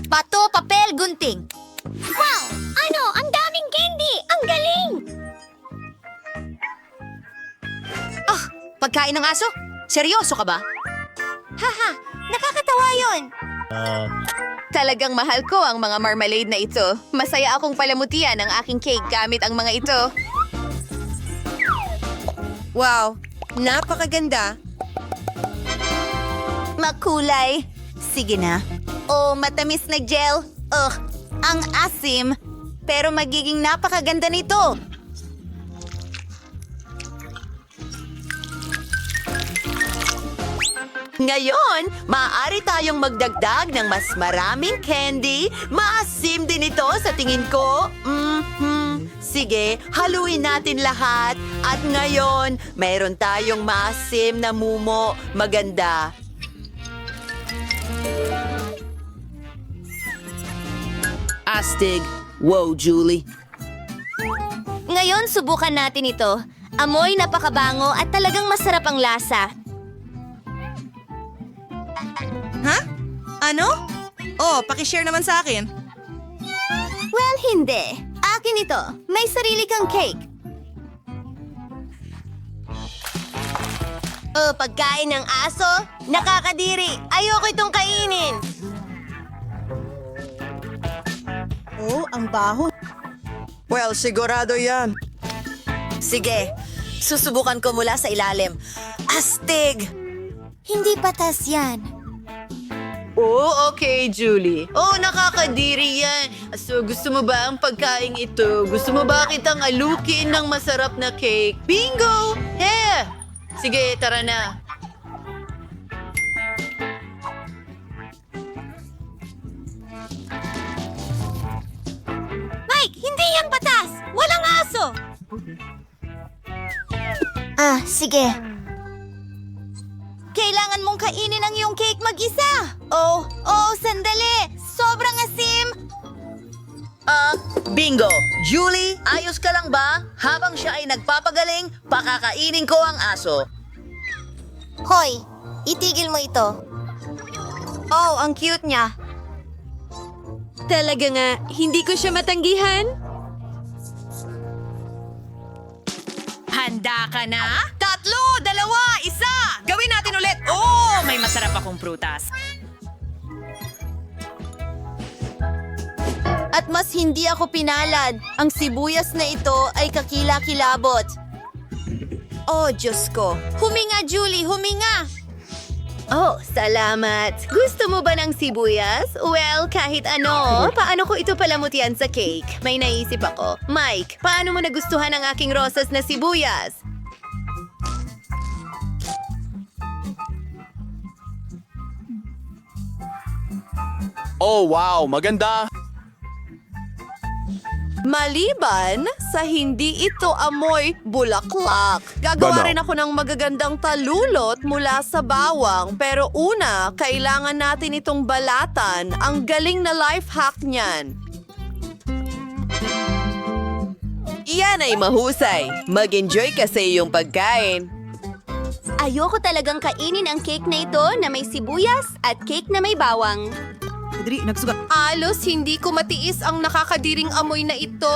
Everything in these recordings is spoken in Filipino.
Bato, papel, gunting. Wow! Ano? Ang daming candy! Ang galing! Ah, pagkain ng aso? Seryoso ka ba? Haha! Nakakatawa yun! Talagang mahal ko ang mga marmalade na ito. Masaya akong palamutian ang aking cake gamit ang mga ito. Wow, napakaganda. Makulay. Sige na. Oh, matamis na gel. Ugh, ang asim. Pero magiging napakaganda nito. Ngayon, maaari tayong magdagdag ng mas maraming candy. Maasim din ito sa tingin ko. Sige, haluin natin lahat. At ngayon, mayroon tayong maasim na mumo. Maganda. Astig. Wow, Julie. Ngayon, subukan natin ito. Amoy napakabango at talagang masarap ang lasa. Ha? Ano? Oh, pakishare naman sa akin. Well, hindi. Akin ito. May sarili kang cake. Oh, pagkain ng aso? Nakakadiri. Ayoko itong kainin. Oh, ang baho. Well, sigurado yan. Sige, susubukan ko mula sa ilalim. Astig! Hindi patas yan. Oh, okay, Julie. Oh, nakakadiri yan. So, gusto mo ba ang pagkain ito? Gusto mo ba kitang alukin ng masarap na cake? Bingo! Yeah! Sige, tara na. Mike, hindi yan patas! Walang aso! Sige. Kailangan mong kainin ang iyong cake mag-isa. Oh, sandali. Sobrang asim. Bingo! Julie, ayos ka lang ba? Habang siya ay nagpapagaling, pakakainin ko ang aso. Hoy, itigil mo ito. Oh, ang cute niya. Talaga nga, hindi ko siya matanggihan. Handa ka na? 3, 2, 1! Gawin natin ulit! Oh, may masarap akong prutas. At mas hindi ako pinalad. Ang sibuyas na ito ay kakila-kilabot. Oh, Diyos ko. Huminga, Julie, huminga! Oh, salamat. Gusto mo ba ng sibuyas? Well, kahit ano. Paano ko ito palamutian sa cake? May naisip ako. Mike, paano mo nagustuhan ang aking rosas na sibuyas? Oh, wow! Maganda! Maliban sa hindi ito amoy bulaklak. Gagawa rin ako ng magagandang talulot mula sa bawang. Pero una, kailangan natin itong balatan. Ang galing na life hack niyan. Iyan ay mahusay. Mag-enjoy ka sa iyong pagkain. Ayoko talagang kainin ang cake na ito na may sibuyas at cake na may bawang. Alos, hindi ko matiis ang nakakadiring amoy na ito.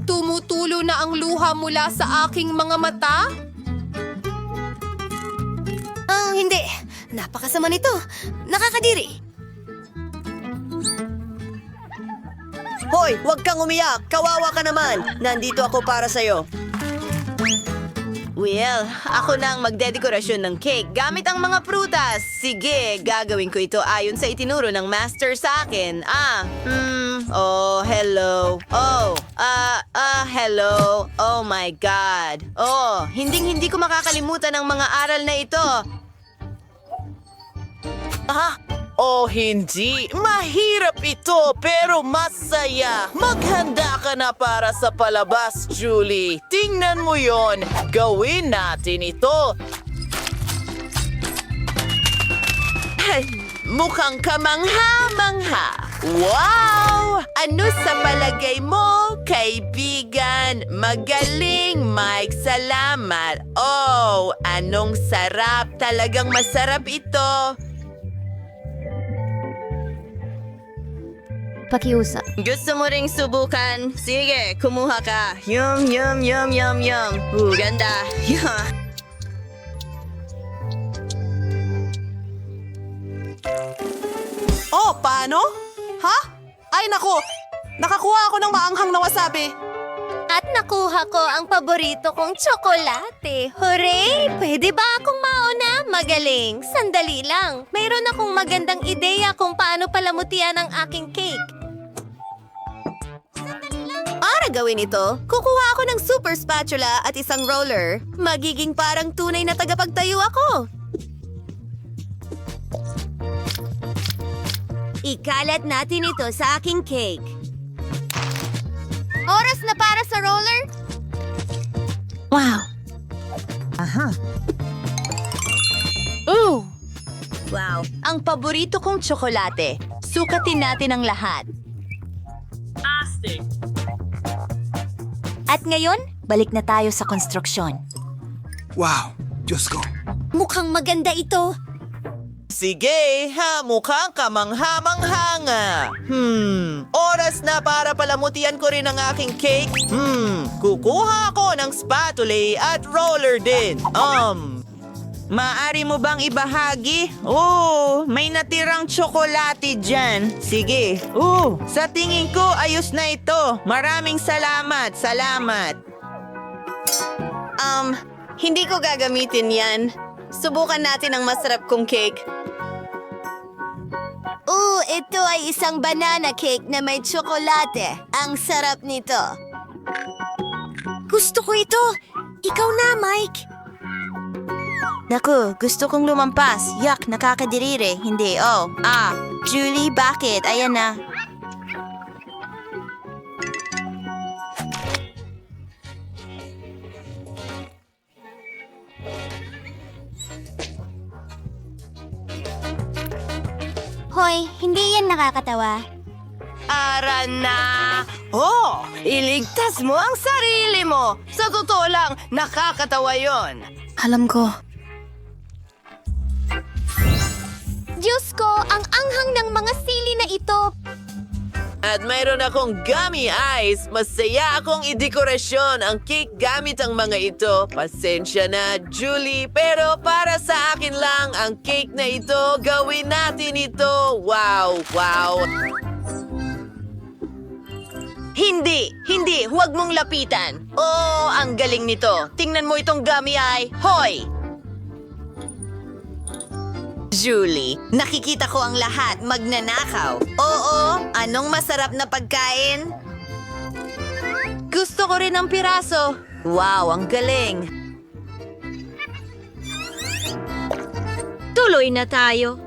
Tumutulo na ang luha mula sa aking mga mata. Hindi. Napakasama nito. Nakakadiri. Hoy, huwag kang umiyak. Kawawa ka naman. Nandito ako para sa'yo. Well, ako na ang magdedekorasyon ng cake gamit ang mga prutas. Sige, gagawin ko ito ayon sa itinuro ng master sa akin. Hello. Hello. Oh my God. Oh, hindi ko makakalimutan ang mga aral na ito. Oh, hindi. Mahirap ito, pero masaya. Maghanda ka na para sa palabas, Julie. Tingnan mo yon. Gawin natin ito. Mukhang kamangha-mangha. Wow! Ano sa palagay mo, kaibigan? Magaling, Mike. Salamat. Oh, anong sarap. Talagang masarap ito. Pakiusap. Gusto mo ring subukan? Sige, kumuha ka. Yum, yum, yum, yum, yum. Ganda. Yeah. Oh, paano? Ha? Ay nako, nakakuha ako ng maanghang na wasabi. At nakuha ko ang paborito kong tsokolate. Hooray! Pwede ba akong mauna? Magaling. Sandali lang. Mayroon akong magandang ideya kung paano palamutian ang aking cake. Para gawin ito, kukuha ako ng super spatula at isang roller. Magiging parang tunay na tagapagtayo ako. Ikalat natin ito sa aking cake. Oras na para sa roller? Wow! Ooh! Wow! Ang paborito kong tsokolate. Sukatin natin ang lahat. At ngayon, balik na tayo sa konstruksyon. Wow, Diyos ko. Mukhang maganda ito. Sige, mukhang kamangha-manghanga. Oras na para palamutian ko rin ang aking cake. Kukuha ako ng spatula at roller din. Maari mo bang ibahagi? May natirang tsokolate dyan. Sige. Sa tingin ko, ayos na ito. Maraming salamat. Hindi ko gagamitin yan. Subukan natin ang masarap kong cake. Ito ay isang banana cake na may tsokolate. Ang sarap nito. Gusto ko ito. Ikaw na, Mike. Naku, gusto kong lumampas. Yak, nakakadirire. Hindi, Julie, bakit? Ayan na. Hoy, hindi yan nakakatawa. Aral na! Iligtas mo ang sarili mo! Sa totoo lang, nakakatawa yon. Alam ko. Diyos ko, ang anghang ng mga sili na ito. At mayroon akong gummy eyes. Masaya akong idekorasyon ang cake gamit ang mga ito. Pasensya na, Julie. Pero para sa akin lang ang cake na ito. Gawin natin ito. Wow. Hindi. Huwag mong lapitan. Ang galing nito. Tingnan mo itong gummy eye. Hoy! Julie, nakikita ko ang lahat magnanakaw. Oo, anong masarap na pagkain? Gusto ko rin ng piraso. Wow, ang galing. Tuloy na tayo.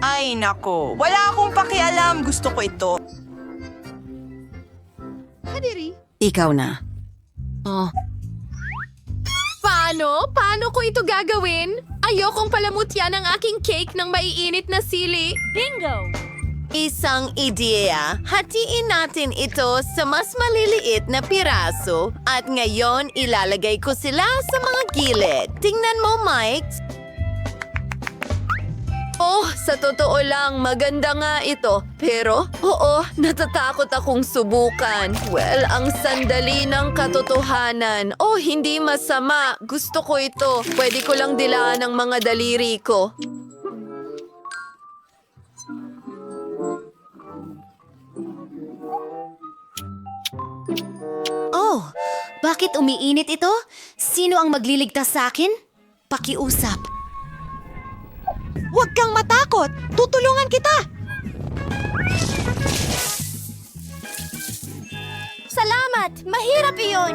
Ay nako, wala akong pakialam. Gusto ko ito. Ikaw na. Paano ko ito gagawin? Ayokong palamutyan ang aking cake ng maiinit na sili. Bingo! Isang ideya, hatiin natin ito sa mas maliliit na piraso at ngayon ilalagay ko sila sa mga gilid. Tingnan mo, Mike. Sa totoo lang, maganda nga ito. Pero, natatakot akong subukan. Well, ang sandali ng katotohanan. Hindi masama. Gusto ko ito. Pwede ko lang dilaan ang mga daliri ko. Bakit umiinit ito? Sino ang magliligtas sa akin? Pakiusap. Huwag kang matakot! Tutulungan kita! Salamat! Mahirap iyon!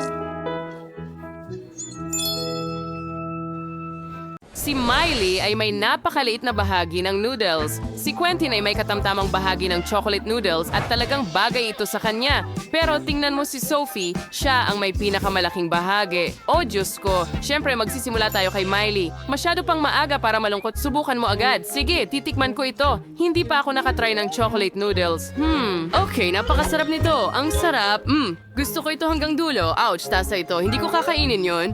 Si Miley ay may napakaliit na bahagi ng noodles. Si Quentin ay may katamtamang bahagi ng chocolate noodles at talagang bagay ito sa kanya. Pero tingnan mo si Sophie, siya ang may pinakamalaking bahagi. Diyos ko, syempre magsisimula tayo kay Miley. Masyado pang maaga para malungkot, subukan mo agad. Sige, titikman ko ito. Hindi pa ako nakatry ng chocolate noodles. Okay, napakasarap nito. Ang sarap. Gusto ko ito hanggang dulo. Ouch, tasa ito. Hindi ko kakainin yon.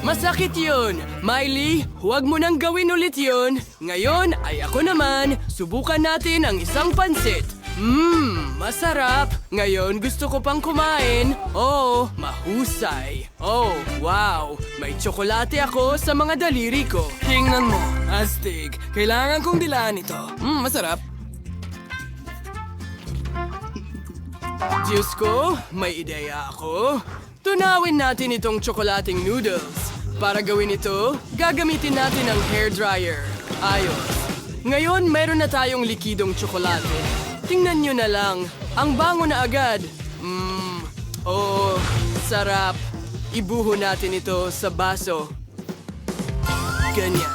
Masakit yun! Miley, huwag mo nang gawin ulit yun! Ngayon ay ako naman, subukan natin ang isang pansit. Masarap! Ngayon gusto ko pang kumain. Oh, mahusay. Oh, wow! May tsokolate ako sa mga daliri ko. Tingnan mo, astig. Kailangan kong dilaan ito. Masarap. Diyos ko, may ideya ako. Tunawin natin itong tsokolating noodles. Para gawin ito, gagamitin natin ang hairdryer. Ayos. Ngayon, mayroon na tayong likidong tsokolate. Tingnan nyo na lang. Ang bango na agad. Oh, sarap. Ibuho natin ito sa baso. Ganyan.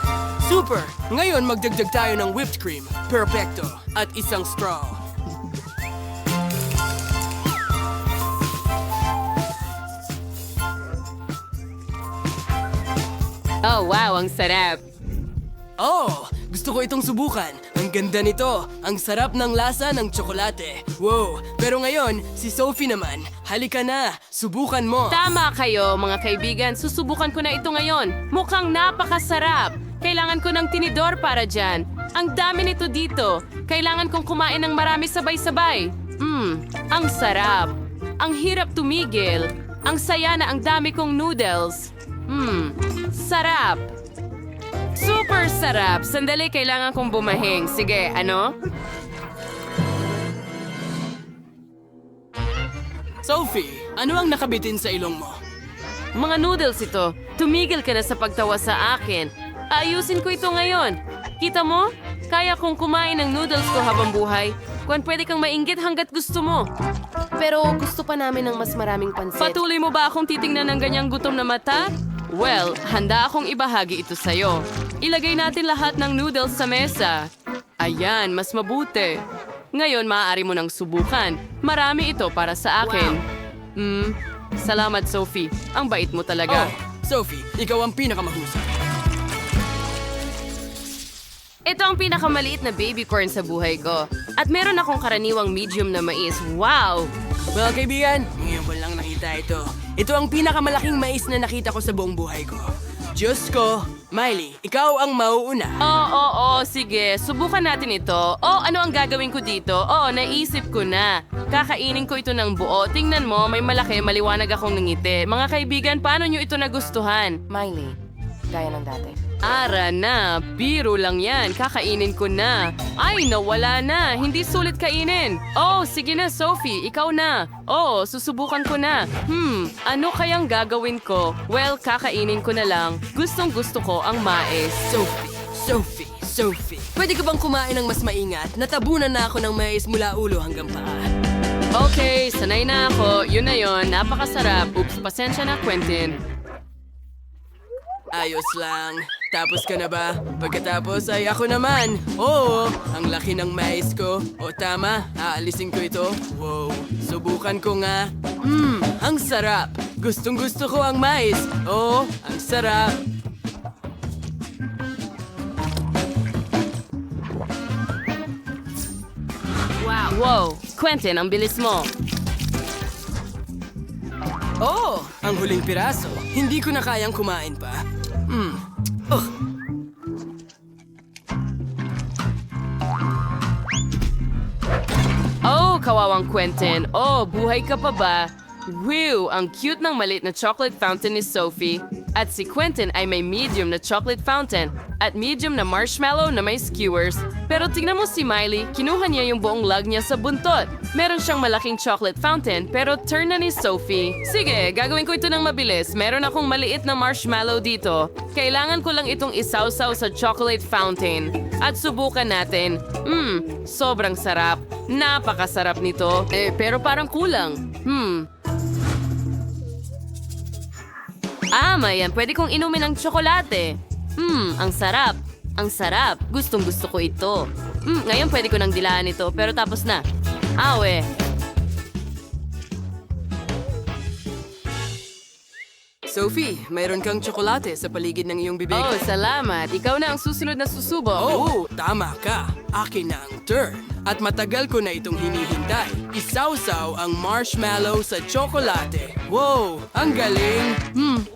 Super! Ngayon, magdagdag tayo ng whipped cream. Perfecto. At isang straw. Oh, wow, ang sarap. Oh, gusto ko itong subukan. Ang ganda nito. Ang sarap ng lasa ng tsokolate. Wow, pero ngayon, si Sophie naman. Halika na, subukan mo. Tama kayo, mga kaibigan. Susubukan ko na ito ngayon. Mukhang napakasarap. Kailangan ko ng tinidor para dyan. Ang dami nito dito. Kailangan kong kumain ng marami sabay-sabay. Ang sarap. Ang hirap tumigil. Ang saya na ang dami kong noodles. Sarap. Super sarap. Sandali, kailangan kong bumahing. Sige, ano? Sophie, ano ang nakabitin sa ilong mo? Mga noodles ito. Tumigil ka na sa pagtawa sa akin. Ayusin ko ito ngayon. Kita mo? Kaya kong kumain ng noodles ko habang buhay. Kung pwede kang mainggit hanggat gusto mo. Pero gusto pa namin ng mas maraming pansit. Patuloy mo ba akong titingnan ng ganyang gutom na mata? Well, handa akong ibahagi ito sa'yo. Ilagay natin lahat ng noodles sa mesa. Ayan, mas mabuti. Ngayon, maaari mo nang subukan. Marami ito para sa akin. Salamat, Sophie. Ang bait mo talaga. Oh, Sophie, ikaw ang pinakamahusay. Ito ang pinakamaliit na baby corn sa buhay ko. At meron akong karaniwang medium na mais. Wow! Mga kaibigan, ngayon ko lang nakita ito. Ito ang pinakamalaking mais na nakita ko sa buong buhay ko. Diyos ko, Miley, ikaw ang mauuna. Oo, sige. Subukan natin ito. Ano ang gagawin ko dito? Naisip ko na. Kakainin ko ito ng buo. Tingnan mo, may malaki, maliwanag akong ngiti. Mga kaibigan, paano nyo ito nagustuhan? Miley, gaya ng dati. Ara na, biro lang yan. Kakainin ko na. Ay, nawala na. Hindi sulit kainin. Sige na, Sophie. Ikaw na. Susubukan ko na. Ano kayang gagawin ko? Well, kakainin ko na lang. Gustong gusto ko ang mais. Sophie. Pwede ka bang kumain ng mas maingat? Natabunan na ako ng mais mula ulo hanggang paa. Okay, sanay na ako. Yun na yun. Napakasarap. Oops, pasensya na, Quentin. Ayos lang. Tapos ka na ba? Pagkatapos ay ako naman. Oo, ang laki ng mais ko. Tama, aalisin ko ito. Wow, subukan ko nga. Ang sarap. Gustong gusto ko ang mais. Ang sarap. Wow, Quentin, ang bilis mo. Ang huling piraso. Hindi ko na kayang kumain pa. Kawawang Quentin. Buhay ka pa ba? Wow, ang cute ng maliit na chocolate fountain ni Sophie. At si Quentin ay may medium na chocolate fountain at medium na marshmallow na may skewers. Pero tingnan mo si Miley, kinuha niya yung buong lug niya sa buntot. Meron siyang malaking chocolate fountain pero turn na ni Sophie. Sige, gagawin ko ito ng mabilis. Meron akong maliit na marshmallow dito. Kailangan ko lang itong isawsaw sa chocolate fountain. At subukan natin. Sobrang sarap. Napakasarap nito. Pero parang kulang. Mayan. Pwede kong inumin ng tsokolate. Ang sarap. Ang sarap. Gustong gusto ko ito. Ngayon pwede ko nang dilaan ito, pero tapos na. Sophie, mayroon kang tsokolate sa paligid ng iyong bibig. Salamat. Ikaw na ang susunod na susubok. Tama ka. Akin na ang turn at matagal ko na itong hinihintay. Isawsaw ang marshmallow sa tsokolate. Wow, ang galing!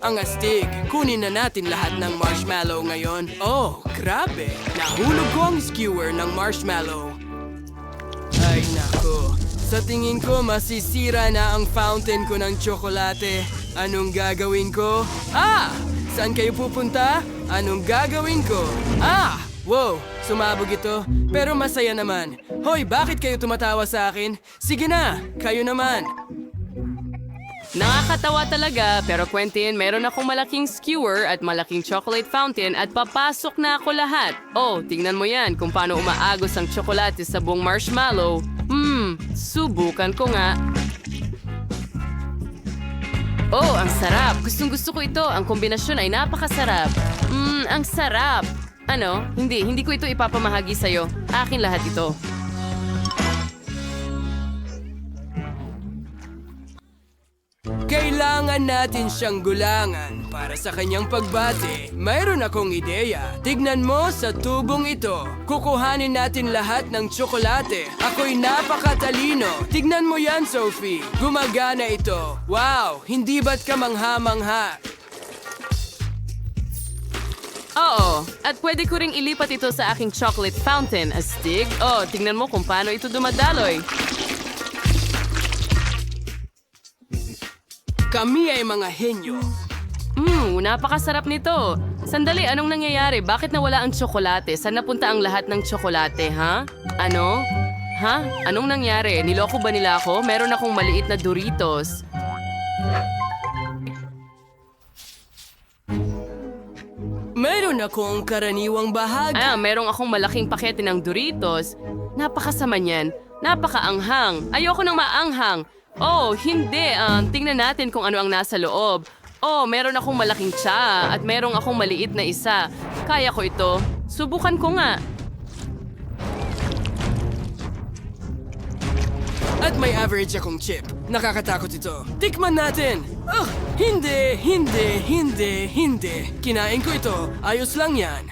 Ang astig. Kunin na natin lahat ng marshmallow ngayon. Oh, grabe! Nahulog ko ang skewer ng marshmallow. Ay nako, sa tingin ko masisira na ang fountain ko ng tsokolate. Anong gagawin ko? Saan kayo pupunta? Anong gagawin ko? Wow, sumabog ito. Pero masaya naman. Hoy, bakit kayo tumatawa sa akin? Sige na, kayo naman. Nakakatawa talaga, pero Quentin, meron akong malaking skewer at malaking chocolate fountain at papasok na ako lahat. Oh, tingnan mo yan kung paano umaagos ang tsokolate sa buong marshmallow. Subukan ko nga. Oh, ang sarap. Gustong-gusto ko ito. Ang kombinasyon ay napakasarap. Ang sarap. Ano? Hindi ko ito ipapamahagi sa'yo. Akin lahat ito. Kailangan natin siyang gulangan para sa kanyang pagbati. Mayroon akong ideya. Tignan mo sa tubong ito. Kukuhanin natin lahat ng tsokolate. Ako'y napakatalino. Tignan mo yan, Sophie. Gumagana ito. Wow, hindi ba't ka mangha-mangha? Oo, at pwede ko ring ilipat ito sa aking chocolate fountain, astig. Oh, tingnan mo kung paano ito dumadaloy. Kami ay mga henyo. Napakasarap nito. Sandali, anong nangyayari? Bakit nawala ang tsokolate? Saan napunta ang lahat ng tsokolate, ha? Ano? Ha? Anong nangyari? Niloko ba nila ako? Meron akong maliit na Doritos. Meron akong karaniwang bahagi. Merong akong malaking pakete ng Doritos. Napakasama niyan. Napakaanghang. Ayoko nang maanghang. Oh, hindi. Tingnan natin kung ano ang nasa loob. Oh, meron akong malaking tsa at merong akong maliit na isa. Kaya ko ito. Subukan ko nga. At may average akong chip. Nakakatakot ito. Tikman natin! Hindi. Kinain ko ito. Ayos lang yan.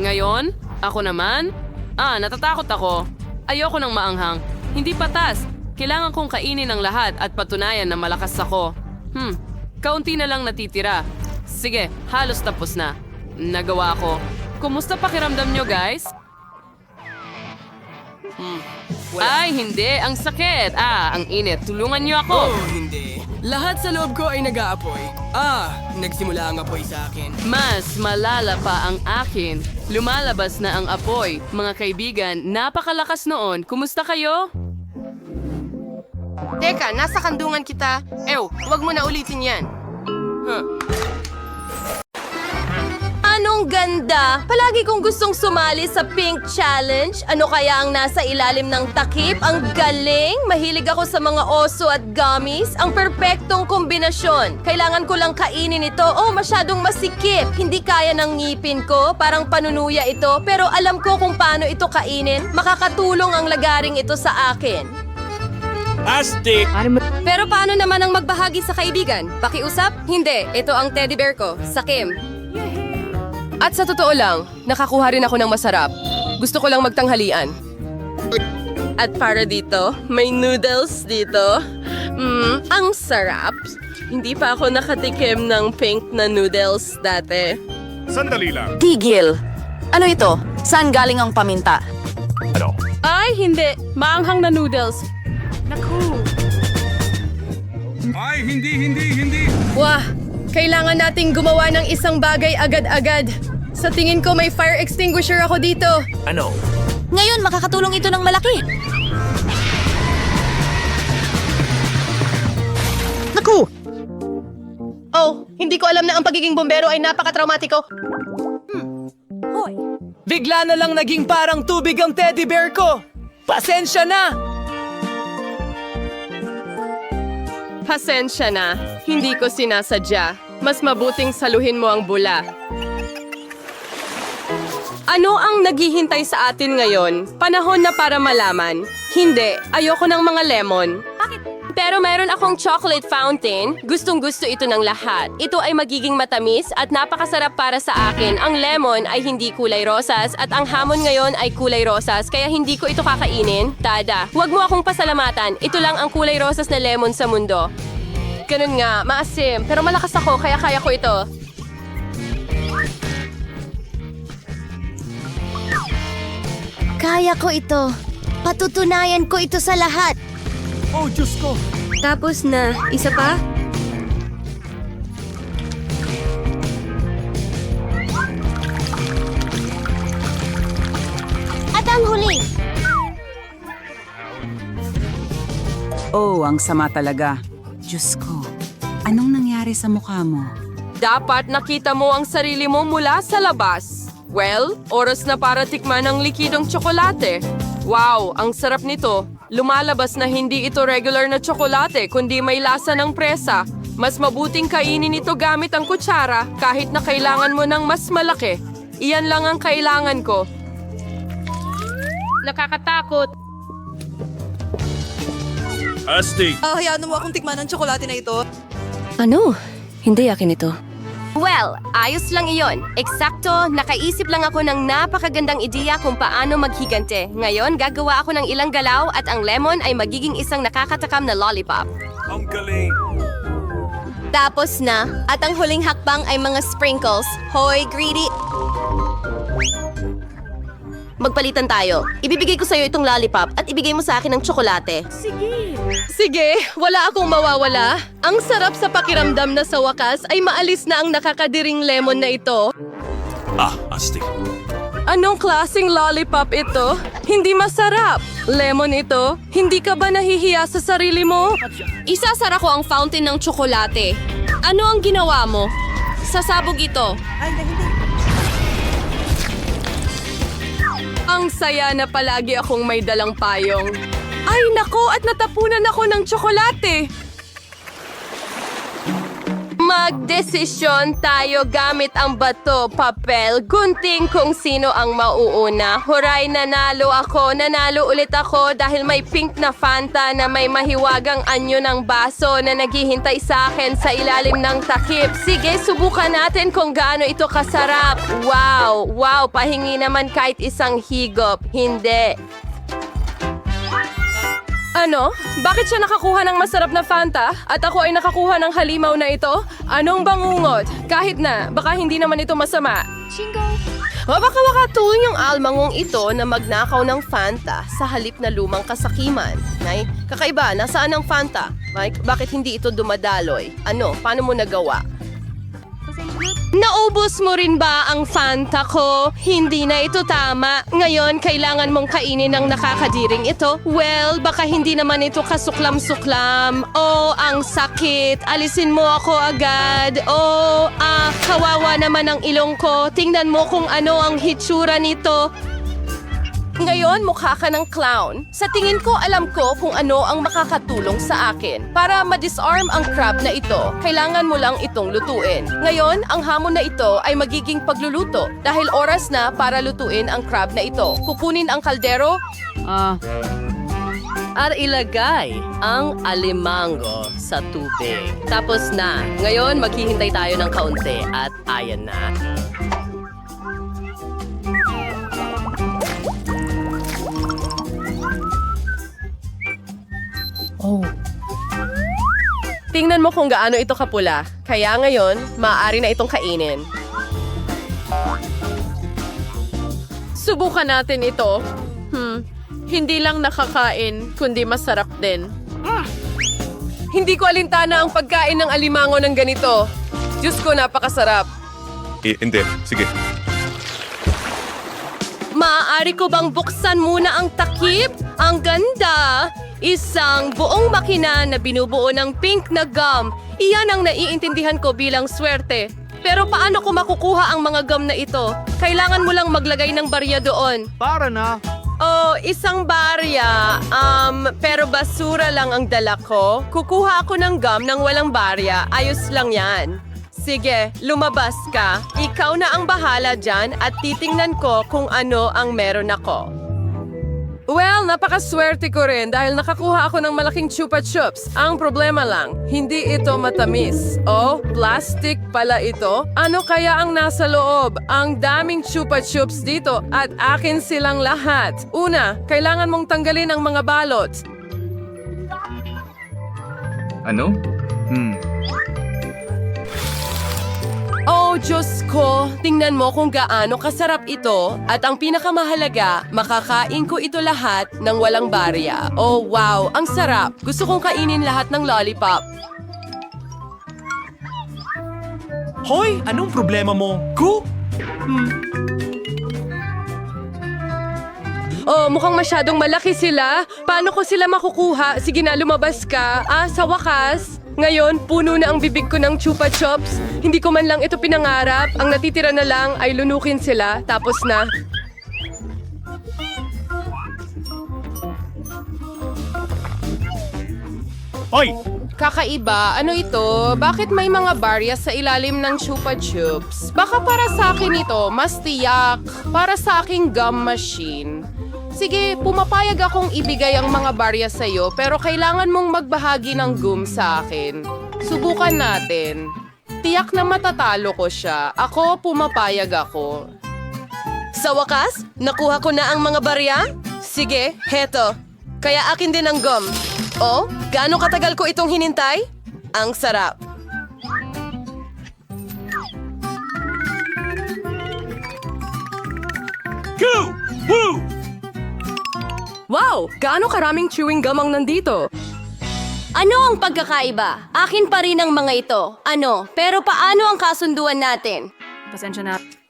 Ngayon, ako naman? Natatakot ako. Ayoko nang maanghang. Hindi patas. Kailangan kong kainin ang lahat at patunayan na malakas ako. Kaunti na lang natitira. Sige, halos tapos na. Nagawa ko. Kumusta pakiramdam nyo, guys? Ay, hindi. Ang sakit. Ang init. Tulungan nyo ako. Oh, hindi. Lahat sa loob ko ay nag-aapoy. Nagsimula ang apoy sa akin. Mas malala pa ang akin. Lumalabas na ang apoy. Mga kaibigan, napakalakas noon. Kumusta kayo? Teka, nasa kandungan kita. Huwag mo na ulitin yan. Anong ganda! Palagi kong gustong sumali sa Pink Challenge. Ano kaya ang nasa ilalim ng takip? Ang galing! Mahilig ako sa mga oso at gummies. Ang perpektong kombinasyon. Kailangan ko lang kainin ito. Oh, masyadong masikip. Hindi kaya ng ngipin ko. Parang panunuya ito. Pero alam ko kung paano ito kainin. Makakatulong ang lagaring ito sa akin. Astig! Pero paano naman ang magbahagi sa kaibigan? Pakiusap? Hindi. Ito ang teddy bear ko. Sakim. At sa totoo lang, nakakuha rin ako ng masarap. Gusto ko lang magtanghalian. At para dito, may noodles dito. Ang sarap. Hindi pa ako nakatikim ng pink na noodles dati. Sandali lang. Tigil! Ano ito? Saan galing ang paminta? Ay, hindi. Maanghang na noodles. Ay, hindi. Wah! Kailangan nating gumawa ng isang bagay agad-agad. Sa tingin ko may fire extinguisher ako dito. Ano? Ngayon, makakatulong ito ng malaki. Naku! Oh, hindi ko alam na ang pagiging bombero ay napaka-traumatiko. Bigla na lang naging parang tubig ang teddy bear ko. Pasensya na! Pasensya na. Hindi ko sinasadya. Mas mabuting saluhin mo ang bula. Ano ang naghihintay sa atin ngayon? Panahon na para malaman. Hindi, ayoko ng mga lemon. Bakit? Pero mayroon akong chocolate fountain. Gustong-gusto ito ng lahat. Ito ay magiging matamis at napakasarap para sa akin. Ang lemon ay hindi kulay rosas at ang hamon ngayon ay kulay rosas kaya hindi ko ito kakainin. Tada, huwag mo akong pasalamatan. Ito lang ang kulay rosas na lemon sa mundo. Ganun nga, maasim. Pero malakas ako kaya kaya ko ito. Kaya ko ito. Patutunayan ko ito sa lahat. Oh, Diyos ko! Tapos na. Isa pa? At ang huli. Oh, ang sama talaga. Diyos ko, anong nangyari sa mukha mo? Dapat nakita mo ang sarili mo mula sa labas. Well, oras na para tikman ang likidong tsokolate. Wow, ang sarap nito. Lumalabas na hindi ito regular na tsokolate kundi may lasa ng presa. Mas mabuting kainin ito gamit ang kutsara kahit na kailangan mo ng mas malaki. Iyan lang ang kailangan ko. Nakakatakot. Astig! Hayaan mo akong tikman ang tsokolate na ito. Ano? Hindi akin ito. Well, ayos lang iyon. Eksakto, nakaisip lang ako ng napakagandang ideya kung paano maghigante. Ngayon, gagawa ako ng ilang galaw at ang lemon ay magiging isang nakakatakam na lollipop. Ang galing! Tapos na. At ang huling hakbang ay mga sprinkles. Hoy, greedy. Magpalitan tayo. Ibibigay ko sa'yo itong lollipop at ibigay mo sa akin ng tsokolate. Sige, wala akong mawawala. Ang sarap sa pakiramdam na sa wakas ay maalis na ang nakakadiring lemon na ito. Ah, astig. Anong klaseng lollipop ito? Hindi masarap. Lemon ito? Hindi ka ba nahihiya sa sarili mo? Isasara ko ang fountain ng tsokolate. Ano ang ginawa mo? Sasabog ito. Ang saya na palagi akong may dalang payong. Ay nako, at natapunan ako ng tsokolate. Magdesisyon tayo gamit ang bato, papel, gunting kung sino ang mauuna. Huray, nanalo ako. Nanalo ulit ako dahil may pink na Fanta na may mahiwagang anyo ng baso na naghihintay sa akin sa ilalim ng takip. Sige, subukan natin kung gaano ito kasarap. Wow, wow, pahingi naman kahit isang higop. Hindi. Ano? Bakit siya nakakuha ng masarap na Fanta? At ako ay nakakuha ng halimaw na ito? Anong bangungot? Kahit na, baka hindi naman ito masama. O baka makatulong yung almangong ito na magnakaw ng Fanta sa halip na lumang kasakiman. Nay, kakaiba, nasaan ang Fanta? Mike, bakit hindi ito dumadaloy? Ano, paano mo nagawa? Naubos mo rin ba ang Fanta ko? Hindi na ito tama. Ngayon, kailangan mong kainin ang nakakadiring ito. Well, baka hindi naman ito kasuklam-suklam. Oh, ang sakit. Alisin mo ako agad. Oh, kawawa naman ang ilong ko. Tingnan mo kung ano ang hitsura nito. Ngayon, mukha ka ng clown. Sa tingin ko, alam ko kung ano ang makakatulong sa akin. Para ma-disarm ang crab na ito, kailangan mo lang itong lutuin. Ngayon, ang hamon na ito ay magiging pagluluto dahil oras na para lutuin ang crab na ito. Kukunin ang kaldero at ilagay ang alimango sa tubig. Tapos na. Ngayon, maghihintay tayo ng kaunti at ayan na. Tingnan mo kung gaano ito kapula. Kaya ngayon, maaari na itong kainin. Subukan natin ito. Hindi lang nakakain, kundi masarap din. Hindi ko alintana ang pagkain ng alimango ng ganito. Diyos ko, napakasarap. Hindi. Sige. Maaari ko bang buksan muna ang takip? Ang ganda! Isang buong makina na binubuo ng pink na gum. Iyan ang naiintindihan ko bilang swerte. Pero paano ko makukuha ang mga gum na ito? Kailangan mo lang maglagay ng barya doon. Para na. Oh, isang barya. Pero basura lang ang dala ko. Kukuha ako ng gum ng walang barya. Ayos lang yan. Sige, lumabas ka. Ikaw na ang bahala dyan at titingnan ko kung ano ang meron ako. Well, napakaswerte ko rin dahil nakakuha ako ng malaking chupa chups. Ang problema lang, hindi ito matamis. Oh, plastic pala ito? Ano kaya ang nasa loob? Ang daming chupa chups dito at akin silang lahat. Una, kailangan mong tanggalin ang mga balot. Ano? Oh, Diyos ko! Tingnan mo kung gaano kasarap ito at ang pinakamahalaga, makakain ko ito lahat ng walang barya. Oh, wow! Ang sarap! Gusto kong kainin lahat ng lollipop. Hoy, anong problema mo? Ko? Oh, mukhang masyadong malaki sila. Paano ko sila makukuha? Sige na, lumabas ka. Sa wakas, ngayon, puno na ang bibig ko ng chupa chups. Hindi ko man lang ito pinangarap. Ang natitira na lang ay lunukin sila, tapos na. Hoy! Kakaiba, ano ito? Bakit may mga barya sa ilalim ng chupa chups? Baka para sa akin ito, mas tiyak. Para sa aking gum machine. Sige, pumapayag akong ibigay ang mga barya sa'yo, pero kailangan mong magbahagi ng gum sa akin. Subukan natin. Tiyak na matatalo ko siya. Ako, pumapayag ako. Sa wakas, nakuha ko na ang mga barya? Sige, heto. Kaya akin din ang gum. Oh, gaano katagal ko itong hinintay? Ang sarap. Go! Woo! Wow! Gaano karaming chewing gum ang nandito? Ano ang pagkakaiba? Akin pa rin ang mga ito. Ano? Pero paano ang kasunduan natin?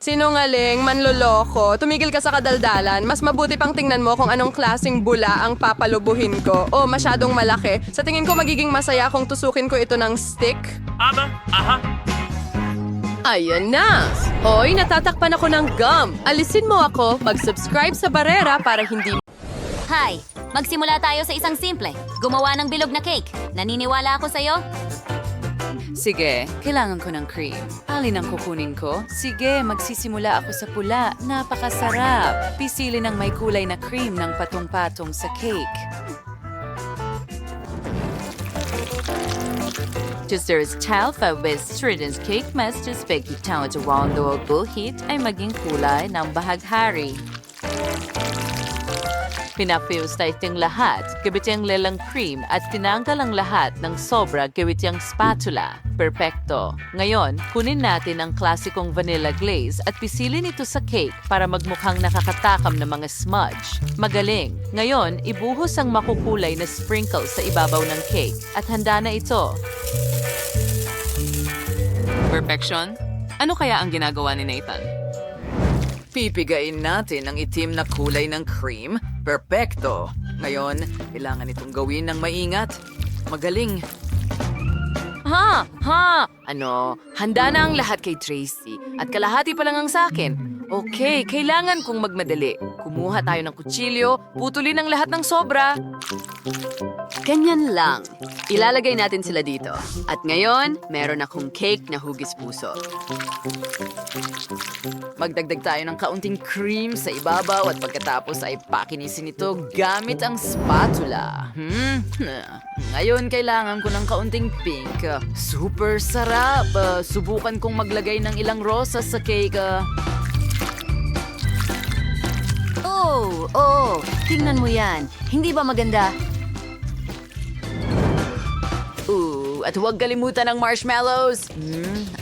Sinungaling, manloloko, tumigil ka sa kadaldalan. Mas mabuti pang tingnan mo kung anong klaseng bula ang papalubuhin ko. Oh, masyadong malaki. Sa tingin ko magiging masaya kung tusukin ko ito ng stick. Aba, aha. Ayan na! Hoy, natatakpan ako ng gum. Alisin mo ako, mag-subscribe sa Barera para hindi... Hi! Magsimula tayo sa isang simple. Gumawa ng bilog na cake. Naniniwala ako sa'yo? Sige, kailangan ko ng cream. Alin ang kukunin ko? Sige, magsisimula ako sa pula. Napakasarap. Pisili ng may kulay na cream ng patong-patong sa cake. Just Talfa with Strident's cake masters peki tao sa rondo buhit ay maging kulay ng bahaghari. Pinafuse iting lahat, gabit yung lelang cream at tinanggal ang lahat ng sobra gawit yung spatula. Perfecto. Ngayon, kunin natin ang klasikong vanilla glaze at pisilin ito sa cake para magmukhang nakakatakam na mga smudge. Magaling. Ngayon, ibuhos ang makukulay na sprinkles sa ibabaw ng cake at handa na ito. Perfection? Ano kaya ang ginagawa ni Nathan? Pipigain natin ang itim na kulay ng cream. Perfecto! Ngayon, kailangan itong gawin ng maingat. Magaling. Ano? Handa na ang lahat kay Tracy at kalahati pa lang ang sakin. Okay, kailangan kong magmadali. Kumuha tayo ng kutsilyo, putulin ang lahat ng sobra. Ganyan lang. Ilalagay natin sila dito. At ngayon, meron akong cake na hugis puso. Magdagdag tayo ng kaunting cream sa ibabaw at pagkatapos ay pakinisin ito gamit ang spatula. Ngayon, kailangan ko ng kaunting pink. Super sarap. Subukan kong maglagay ng ilang rosas sa cake. Tingnan mo yan. Hindi ba maganda? At huwag kalimutan ng marshmallows.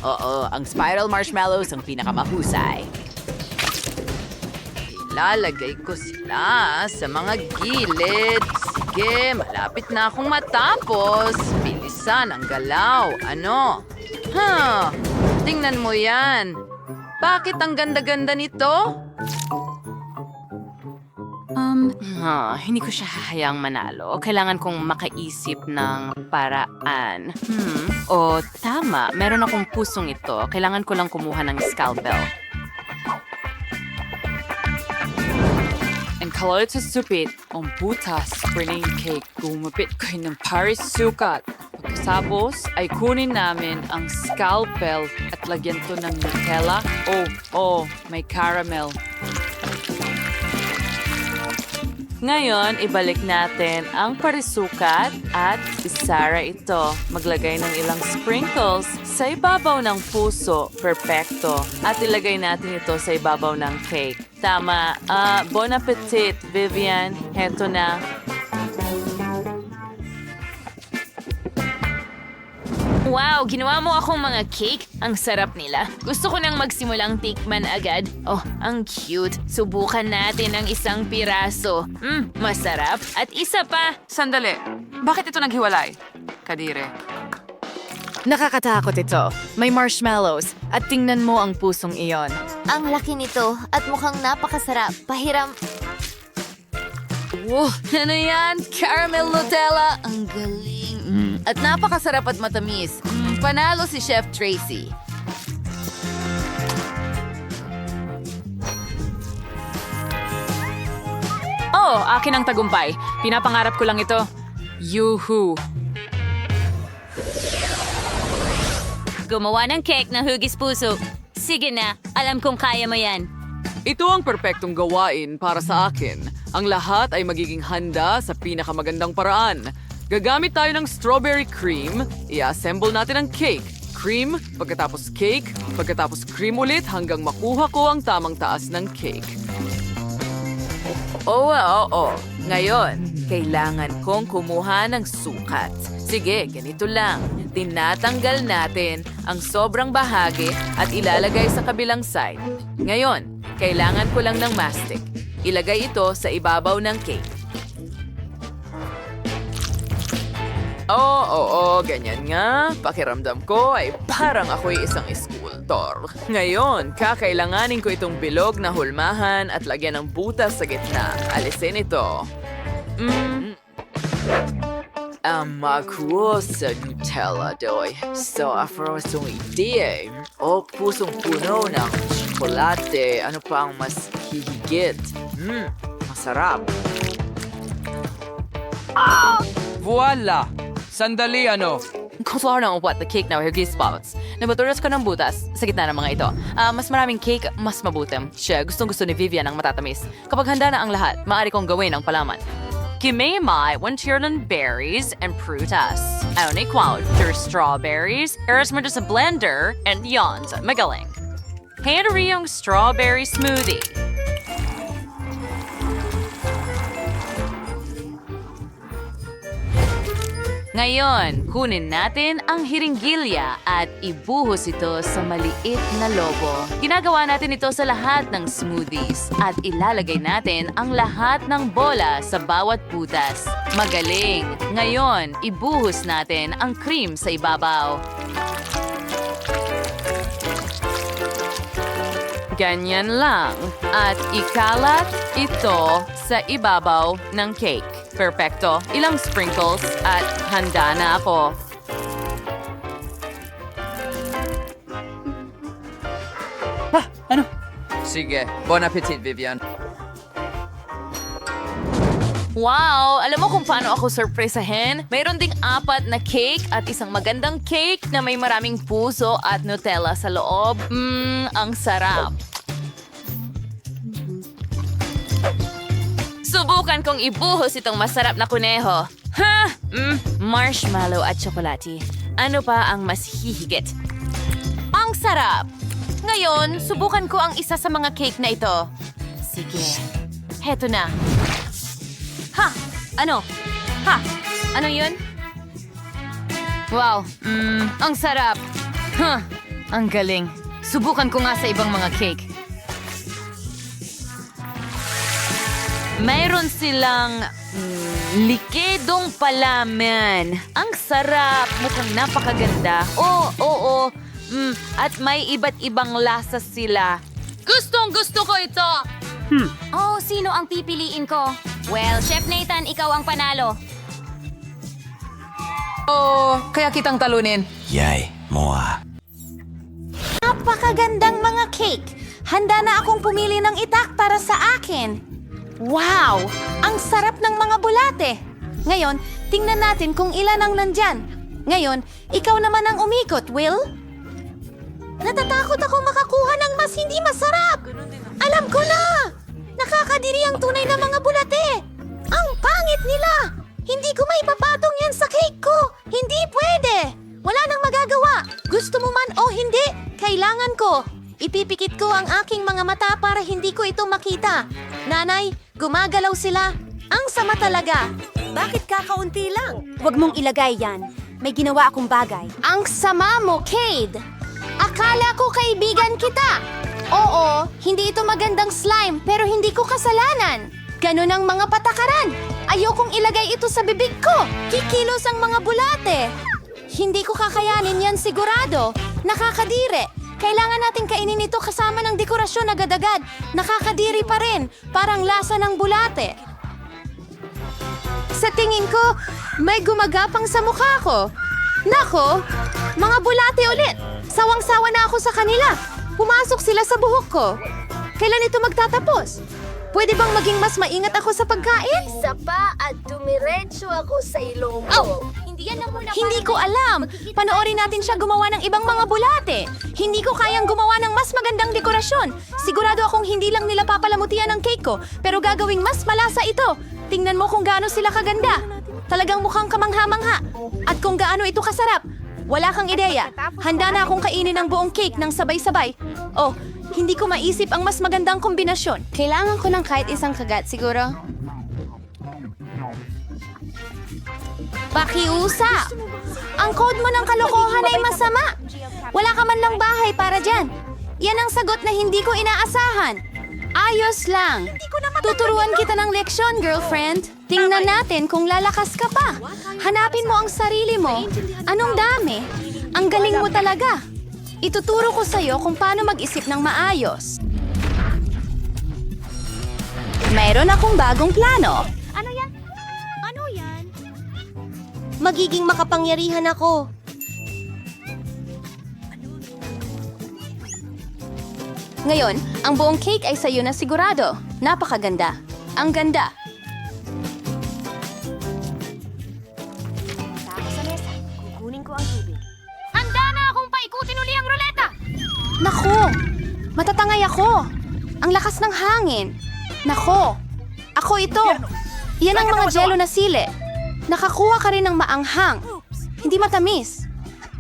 Oo, ang spiral marshmallows ang pinakamahusay. Ilalagay ko sila sa mga gilid. Sige, malapit na akong matapos. Bilisan ang galaw. Ano? Tingnan mo yan. Bakit ang ganda-ganda nito? Hindi ko siya hahayaang manalo. Kailangan kong makaisip ng paraan. Tama. Meron akong pusong ito. Kailangan ko lang kumuha ng scalpel. And kalot sa supit, ang butas, burning cake, gumapit kayo ng Paris sukat. Pagkasabos, ay kunin namin ang scalpel at lagyan to ng Nutella. May caramel. Ngayon, ibalik natin ang parisukat at isara ito. Maglagay ng ilang sprinkles sa ibabaw ng puso. Perfecto. At ilagay natin ito sa ibabaw ng cake. Tama. Bon appetit, Vivian. Heto na. Wow, ginawa mo akong mga cake. Ang sarap nila. Gusto ko nang magsimulang tikman agad. Oh, ang cute. Subukan natin ang isang piraso. Masarap. At isa pa. Sandali. Bakit ito naghiwalay? Kadire. Nakakatakot ito. May marshmallows. At tingnan mo ang pusong iyon. Ang laki nito at mukhang napakasarap. Pahiram. Wow, ano yan? Caramel Nutella. Ang galing. At napakasarap at matamis. Panalo si Chef Tracy. Oh, akin ang tagumpay. Pinapangarap ko lang ito. Yuhu! Gumawa ng cake na hugis puso. Sige na, alam kong kaya mo yan. Ito ang perpektong gawain para sa akin. Ang lahat ay magiging handa sa pinakamagandang paraan. Gagamit tayo ng strawberry cream, i-assemble natin ang cake. Cream, pagkatapos cake, pagkatapos cream ulit hanggang makuha ko ang tamang taas ng cake. Oo. Ngayon, kailangan kong kumuha ng sukat. Sige, ganito lang. Tinatanggal natin ang sobrang bahagi at ilalagay sa kabilang side. Ngayon, kailangan ko lang ng mastic. Ilagay ito sa ibabaw ng cake. Oo, ganyan nga. Pakiramdam ko ay parang ako'y isang eskultor. Ngayon, kakailanganin ko itong bilog na hulmahan at lagyan ng butas sa gitna. Alisin ito. Ang makuha sa Nutella doy. So, afrosong idea. O pusong puno ng tsokolate. Ano pa ang mas hihigit? Masarap. Voila! Sandali Kuha ng what the cake now, hugis spots. Nabaturas ko ng butas sa gitna ng mga ito. Mas maraming cake, mas mabutim. Siya, gustong-gusto ni Vivian ang matatamis. Kapag handa na ang lahat, maaari kong gawin ang palaman. Kimemai, wantirlan berries, and prutas. Auni quote, there's strawberries, eras mo sa blender, and yawns, magaling. Henry yung strawberry smoothie. Ngayon, kunin natin ang hiringgilya at ibuhos ito sa maliit na lobo. Ginagawa natin ito sa lahat ng smoothies at ilalagay natin ang lahat ng bola sa bawat butas. Magaling! Ngayon, ibuhos natin ang cream sa ibabaw. Ganyan lang. At ikalat ito sa ibabaw ng cake. Perfecto. Ilang sprinkles at handa na ako. Sige, bon appetit, Vivian. Wow! Alam mo kung paano ako surpresahin? Mayroon ding 4 na cake at isang magandang cake na may maraming puso at Nutella sa loob. Ang sarap. Subukan kong ibuhos itong masarap na kuneho. Marshmallow at tsokolate. Ano pa ang mas hihigit? Ang sarap! Ngayon, subukan ko ang isa sa mga cake na ito. Sige. Heto na. Ano? Ano yun? Wow, ang sarap. Ang galing. Subukan ko nga sa ibang mga cake. Mayroon silang likedong palaman. Ang sarap. Mukhang napakaganda. Oo. At may iba't ibang lasa sila. Gustong-gusto ko ito. Oh, sino ang pipiliin ko? Well, Chef Nathan, ikaw ang panalo. Kaya kitang talunin. Yay, moa. Napakagandang mga cake. Handa na akong pumili ng itak para sa akin. Wow! Ang sarap ng mga bulate. Ngayon, tingnan natin kung ilan ang nandyan. Ngayon, ikaw naman ang umikot, Will. Natatakot akong makakuha ng mas hindi masarap. Alam ko na! Nakakadiri ang tunay na mga bulate. Ang pangit nila! Hindi ko maipapatong yan sa cake ko! Hindi pwede! Wala nang magagawa! Gusto mo man o hindi, kailangan ko! Ipipikit ko ang aking mga mata para hindi ko ito makita. Nanay, gumagalaw sila. Ang sama talaga. Bakit kakaunti lang? Huwag mong ilagay yan. May ginawa akong bagay. Ang sama mo, Cade! Akala ko kaibigan kita! Oo, hindi ito magandang slime pero hindi ko kasalanan. Ganun ang mga patakaran. Ayokong ilagay ito sa bibig ko. Kikilos ang mga bulate. Hindi ko kakayanin yan sigurado. Nakakadiri. Kailangan natin kainin ito kasama ng dekorasyon agad-agad. Nakakadiri pa rin. Parang lasa ng bulate. Sa tingin ko, may gumagapang sa mukha ko. Nako, mga bulate ulit. Sawang-sawa na ako sa kanila. Pumasok sila sa buhok ko. Kailan ito magtatapos? Pwede bang maging mas maingat ako sa pagkain? Isa pa at dumiretso ako sa ilong ko. Oh! Hindi ko alam. Panoorin natin siya gumawa ng ibang mga bulate. Hindi ko kayang gumawa ng mas magandang dekorasyon. Sigurado akong hindi lang nila papalamutian ang cake ko, pero gagawing mas malasa ito. Tingnan mo kung gaano sila kaganda. Talagang mukhang kamangha-mangha. At kung gaano ito kasarap. Wala kang ideya. Handa na akong kainin ang buong cake ng sabay-sabay. Oh, hindi ko maisip ang mas magandang kombinasyon. Kailangan ko ng kahit isang kagat siguro. Pakiusap! Ang code mo ng kalokohan ay masama. Wala ka man lang bahay para dyan. Yan ang sagot na hindi ko inaasahan. Ayos lang. Tuturuan kita ng leksyon, girlfriend. Tingnan natin kung lalakas ka pa. Hanapin mo ang sarili mo. Anong dami? Ang galing mo talaga. Ituturo ko sa'yo kung paano mag-isip ng maayos. Mayroon akong bagong plano. Ano yan? Ano yan? Magiging makapangyarihan ako. Ngayon, ang buong cake ay sa'yo na sigurado. Napakaganda. Ang ganda. Ako sa mesa. Kukunin ko ang tubig. Handa na akong paikutin uli ang ruleta! Nako! Matatangay ako. Ang lakas ng hangin. Nako! Ako ito. Yan ang mga jelo na sili. Nakakuha ka rin ng maanghang. Hindi matamis.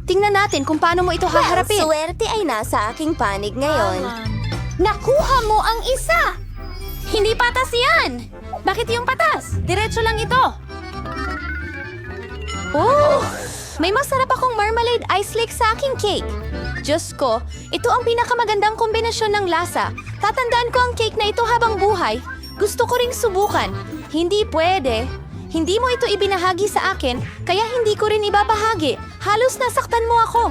Tingnan natin kung paano mo ito haharapin. Swerte ay nasa aking panig ngayon. Nakuha mo ang isa! Hindi patas yan! Bakit yung patas? Diretso lang ito. Oh! May masarap akong marmalade ice lake sa aking cake. Diyos ko, ito ang pinakamagandang kombinasyon ng lasa. Tatandaan ko ang cake na ito habang buhay. Gusto ko ring subukan. Hindi pwede. Hindi mo ito ibinahagi sa akin, kaya hindi ko rin ibabahagi. Halos nasaktan mo ako.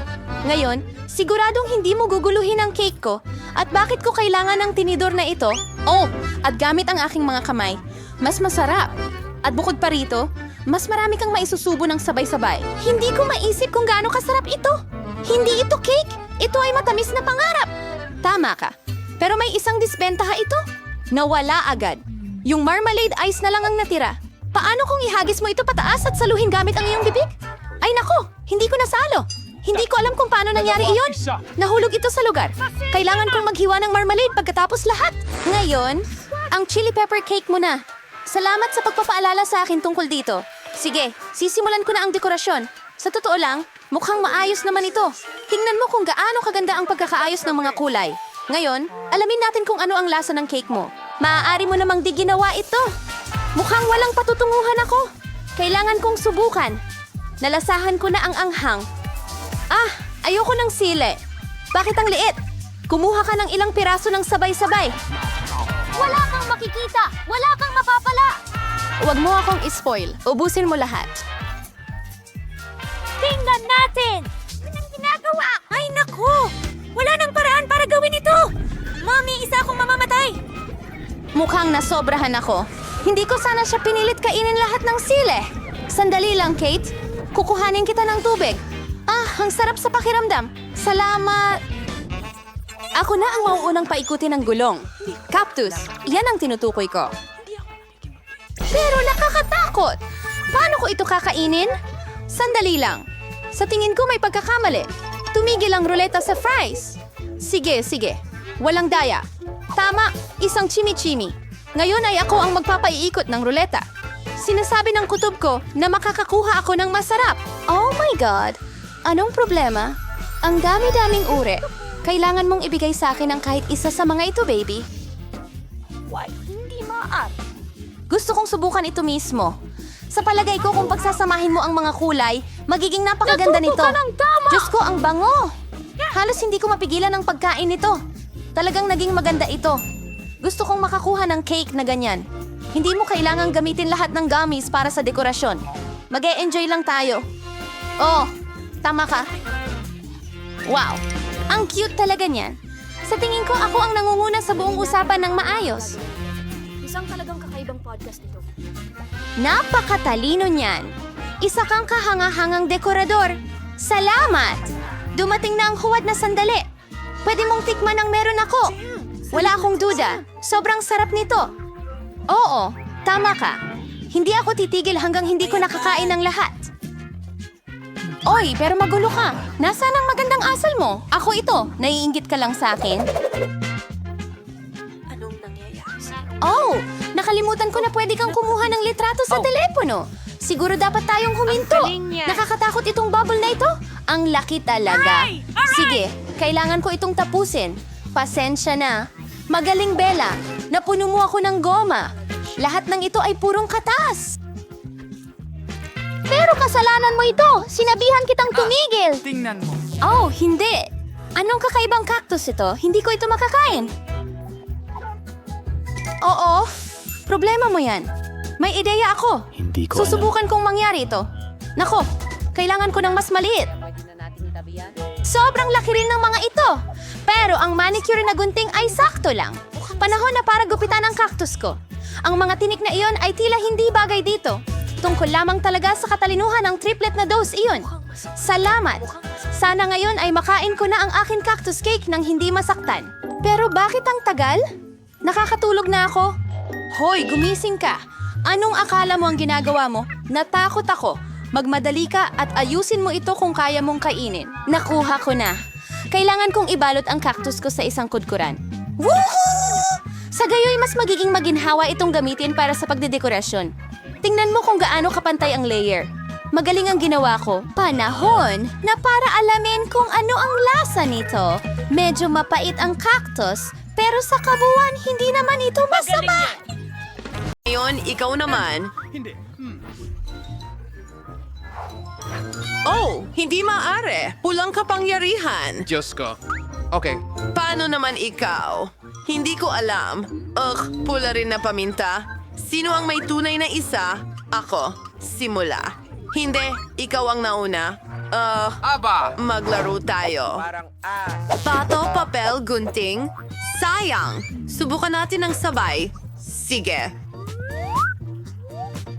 Ngayon, siguradong hindi mo guguluhin ang cake ko. At bakit ko kailangan ng tinidor na ito? Oh, at gamit ang aking mga kamay. Mas masarap. At bukod pa rito, mas marami kang maisusubo ng sabay-sabay. Hindi ko maisip kung gaano kasarap ito. Hindi ito cake. Ito ay matamis na pangarap. Tama ka. Pero may isang disbentaha ito. Nawala agad. Yung marmalade ice na lang ang natira. Paano kung ihagis mo ito pataas at saluhin gamit ang iyong bibig? Ay nako, hindi ko nasalo. Hindi ko alam kung paano nangyari iyon. Nahulog ito sa lugar. Kailangan kong maghiwa ng marmalade pagkatapos lahat. Ngayon, ang chili pepper cake mo na. Salamat sa pagpapaalala sa akin tungkol dito. Sige, sisimulan ko na ang dekorasyon. Sa totoo lang, mukhang maayos naman ito. Tingnan mo kung gaano kaganda ang pagkakaayos ng mga kulay. Ngayon, alamin natin kung ano ang lasa ng cake mo. Maaari mo namang di ginawa ito. Mukhang walang patutunguhan ako. Kailangan kong subukan. Nalasahan ko na ang anghang. Ah, ayoko ng sili. Bakit ang liit? Kumuha ka ng ilang piraso ng sabay-sabay. Wala kang makikita! Wala kang mapapala! Huwag mo akong ispoil. Ubusin mo lahat. Tingnan natin! Anong ginagawa? Ay naku! Wala nang paraan para gawin ito! Mami, isa akong mamamatay! Mukhang nasobrahan ako. Hindi ko sana siya pinilit kainin lahat ng sili. Sandali lang, Kate. Kukuhanin kita ng tubig. Ah, ang sarap sa pakiramdam. Salamat. Ako na ang mauunang paikutin ng gulong. Cactus, yan ang tinutukoy ko. Pero nakakatakot. Paano ko ito kakainin? Sandali lang. Sa tingin ko may pagkakamali. Tumigil ang ruleta sa fries. Sige, sige. Walang daya. Tama, isang chimichimi. Ngayon ay ako ang magpapaiikot ng ruleta. Sinasabi ng kutob ko na makakakuha ako ng masarap. Oh my God! Anong problema? Ang dami-daming uri. Kailangan mong ibigay sa akin ang kahit isa sa mga ito, baby. Why, hindi maaari. Gusto kong subukan ito mismo. Sa palagay ko, kung pagsasamahin mo ang mga kulay, magiging napakaganda nito. Diyos ko, ang bango! Halos hindi ko mapigilan ang pagkain nito. Talagang naging maganda ito. Gusto kong makakuha ng cake na ganyan. Hindi mo kailangang gamitin lahat ng gummies para sa dekorasyon. Mag-e-enjoy lang tayo. Oh, tama ka. Wow, ang cute talaga niyan. Sa tingin ko, ako ang nangunguna sa buong usapan ng maayos. Isang talagang kakaibang podcast ito. Napakatalino niyan. Isa kang kahanga-hangang dekorador. Salamat! Dumating na ang huwad na sandali. Pwede mong tikman ang meron ako. Wala akong duda. Sobrang sarap nito. Oo, tama ka. Hindi ako titigil hanggang hindi ko nakakain ng lahat. Oy, pero magulo ka. Nasaan ang magandang asal mo? Ako ito. Naiinggit ka lang sa akin. Oh, nakalimutan ko na pwede kang kumuha ng litrato sa telepono. Siguro dapat tayong huminto. Nakakatakot itong bubble na ito. Ang laki talaga. Sige, kailangan ko itong tapusin. Pasensya na. Magaling, Bella. Napuno mo ako ng goma. Lahat ng ito ay purong katas. Pero kasalanan mo ito. Sinabihan kitang tumigil. Tingnan mo. Oh, hindi. Anong kakaibang cactus ito? Hindi ko ito makakain. Oo, problema mo yan. May ideya ako. Hindi ko Susubukan kong mangyari ito. Nako, kailangan ko ng mas maliit. Sobrang laki rin ng mga ito. Pero ang manicure na gunting ay sakto lang. Panahon na para gupitan ang cactus ko. Ang mga tinik na iyon ay tila hindi bagay dito. Tungkol lamang talaga sa katalinuhan ng triplet na dose iyon. Salamat. Sana ngayon ay makain ko na ang aking cactus cake nang hindi masaktan. Pero bakit ang tagal? Nakakatulog na ako. Hoy, gumising ka. Anong akala mo ang ginagawa mo? Natakot ako. Magmadali ka at ayusin mo ito kung kaya mong kainin. Nakuha ko na. Kailangan kong ibalot ang cactus ko sa isang kudkuran. Woohoo! Sa gayoy, mas magiging maginhawa itong gamitin para sa pagdedekorasyon. Tingnan mo kung gaano kapantay ang layer. Magaling ang ginawa ko. Panahon na para alamin kung ano ang lasa nito. Medyo mapait ang cactus, pero sa kabuuan, hindi naman ito masama. Ngayon, ikaw naman. Hindi. Oh, hindi maaari. Pulang kapangyarihan. Diyos ko. Okay. Paano naman ikaw? Hindi ko alam. Pula rin na paminta. Sino ang may tunay na isa? Ako. Simula. Hindi, ikaw ang nauna. Aba! Maglaro tayo. Pato, papel, gunting. Sayang. Subukan natin ng sabay. Sige.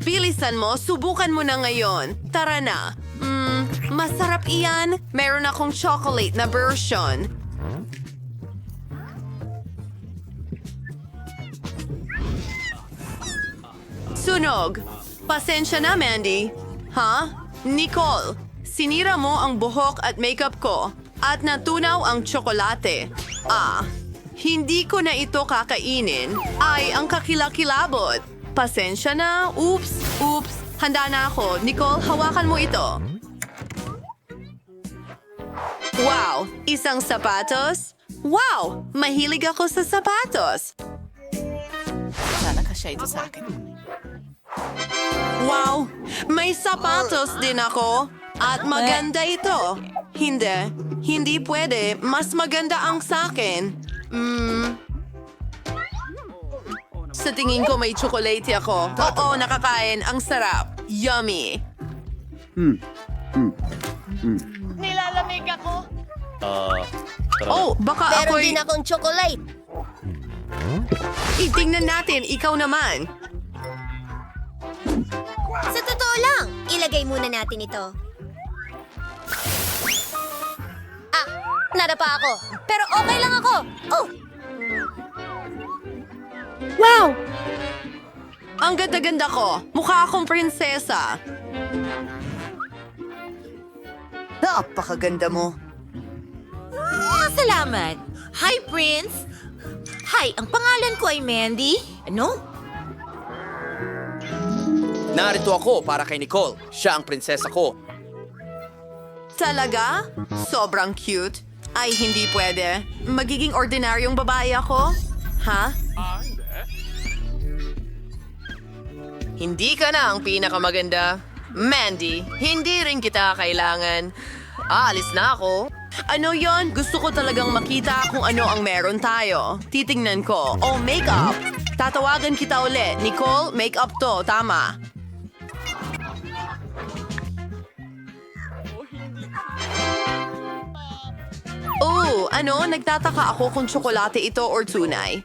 Bilisan mo, subukan mo na ngayon. Tara na. Masarap iyan. Meron akong chocolate na version. Sunog. Pasensya na, Mandy. Ha? Nicole, sinira mo ang buhok at makeup ko at natunaw ang tsokolate. Hindi ko na ito kakainin. Ay, ang kakilakilabot. Pasensya na. Oops. Handa na ako. Nicole, hawakan mo ito. Wow! Isang sapatos? Wow! Mahilig ako sa sapatos. Sana kasya ito sa akin. Wow! May sapatos din ako. At maganda ito. Hindi pwede. Mas maganda ang sakin. Sa tingin ko may chocolate ako. Oo, nakakain. Ang sarap. Yummy. Nilalamig ako. Oh, baka Meron ako'y... din akong chocolate. Itingnan natin. Ikaw naman. Sa totoo lang, ilagay muna natin ito. Nadapa ako. Pero okay lang ako. Oh! Wow! Ang ganda-ganda ko. Mukha akong prinsesa. Napakaganda mo. Salamat. Hi, Prince. Hi, ang pangalan ko ay Mandy. Ano? Narito ako para kay Nicole. Siya ang prinsesa ko. Talaga? Sobrang cute. Ay, hindi pwede. Magiging ordinaryong babae ako? Ha? Hindi ka na ang pinakamaganda. Mandy, hindi rin kita kailangan. Aalis na ako. Ano yon? Gusto ko talagang makita kung ano ang meron tayo. Titingnan ko. Oh, makeup! Tatawagan kita ulit. Nicole, makeup to. Tama. Oh, ano? Nagtataka ako kung tsokolate ito or tunay.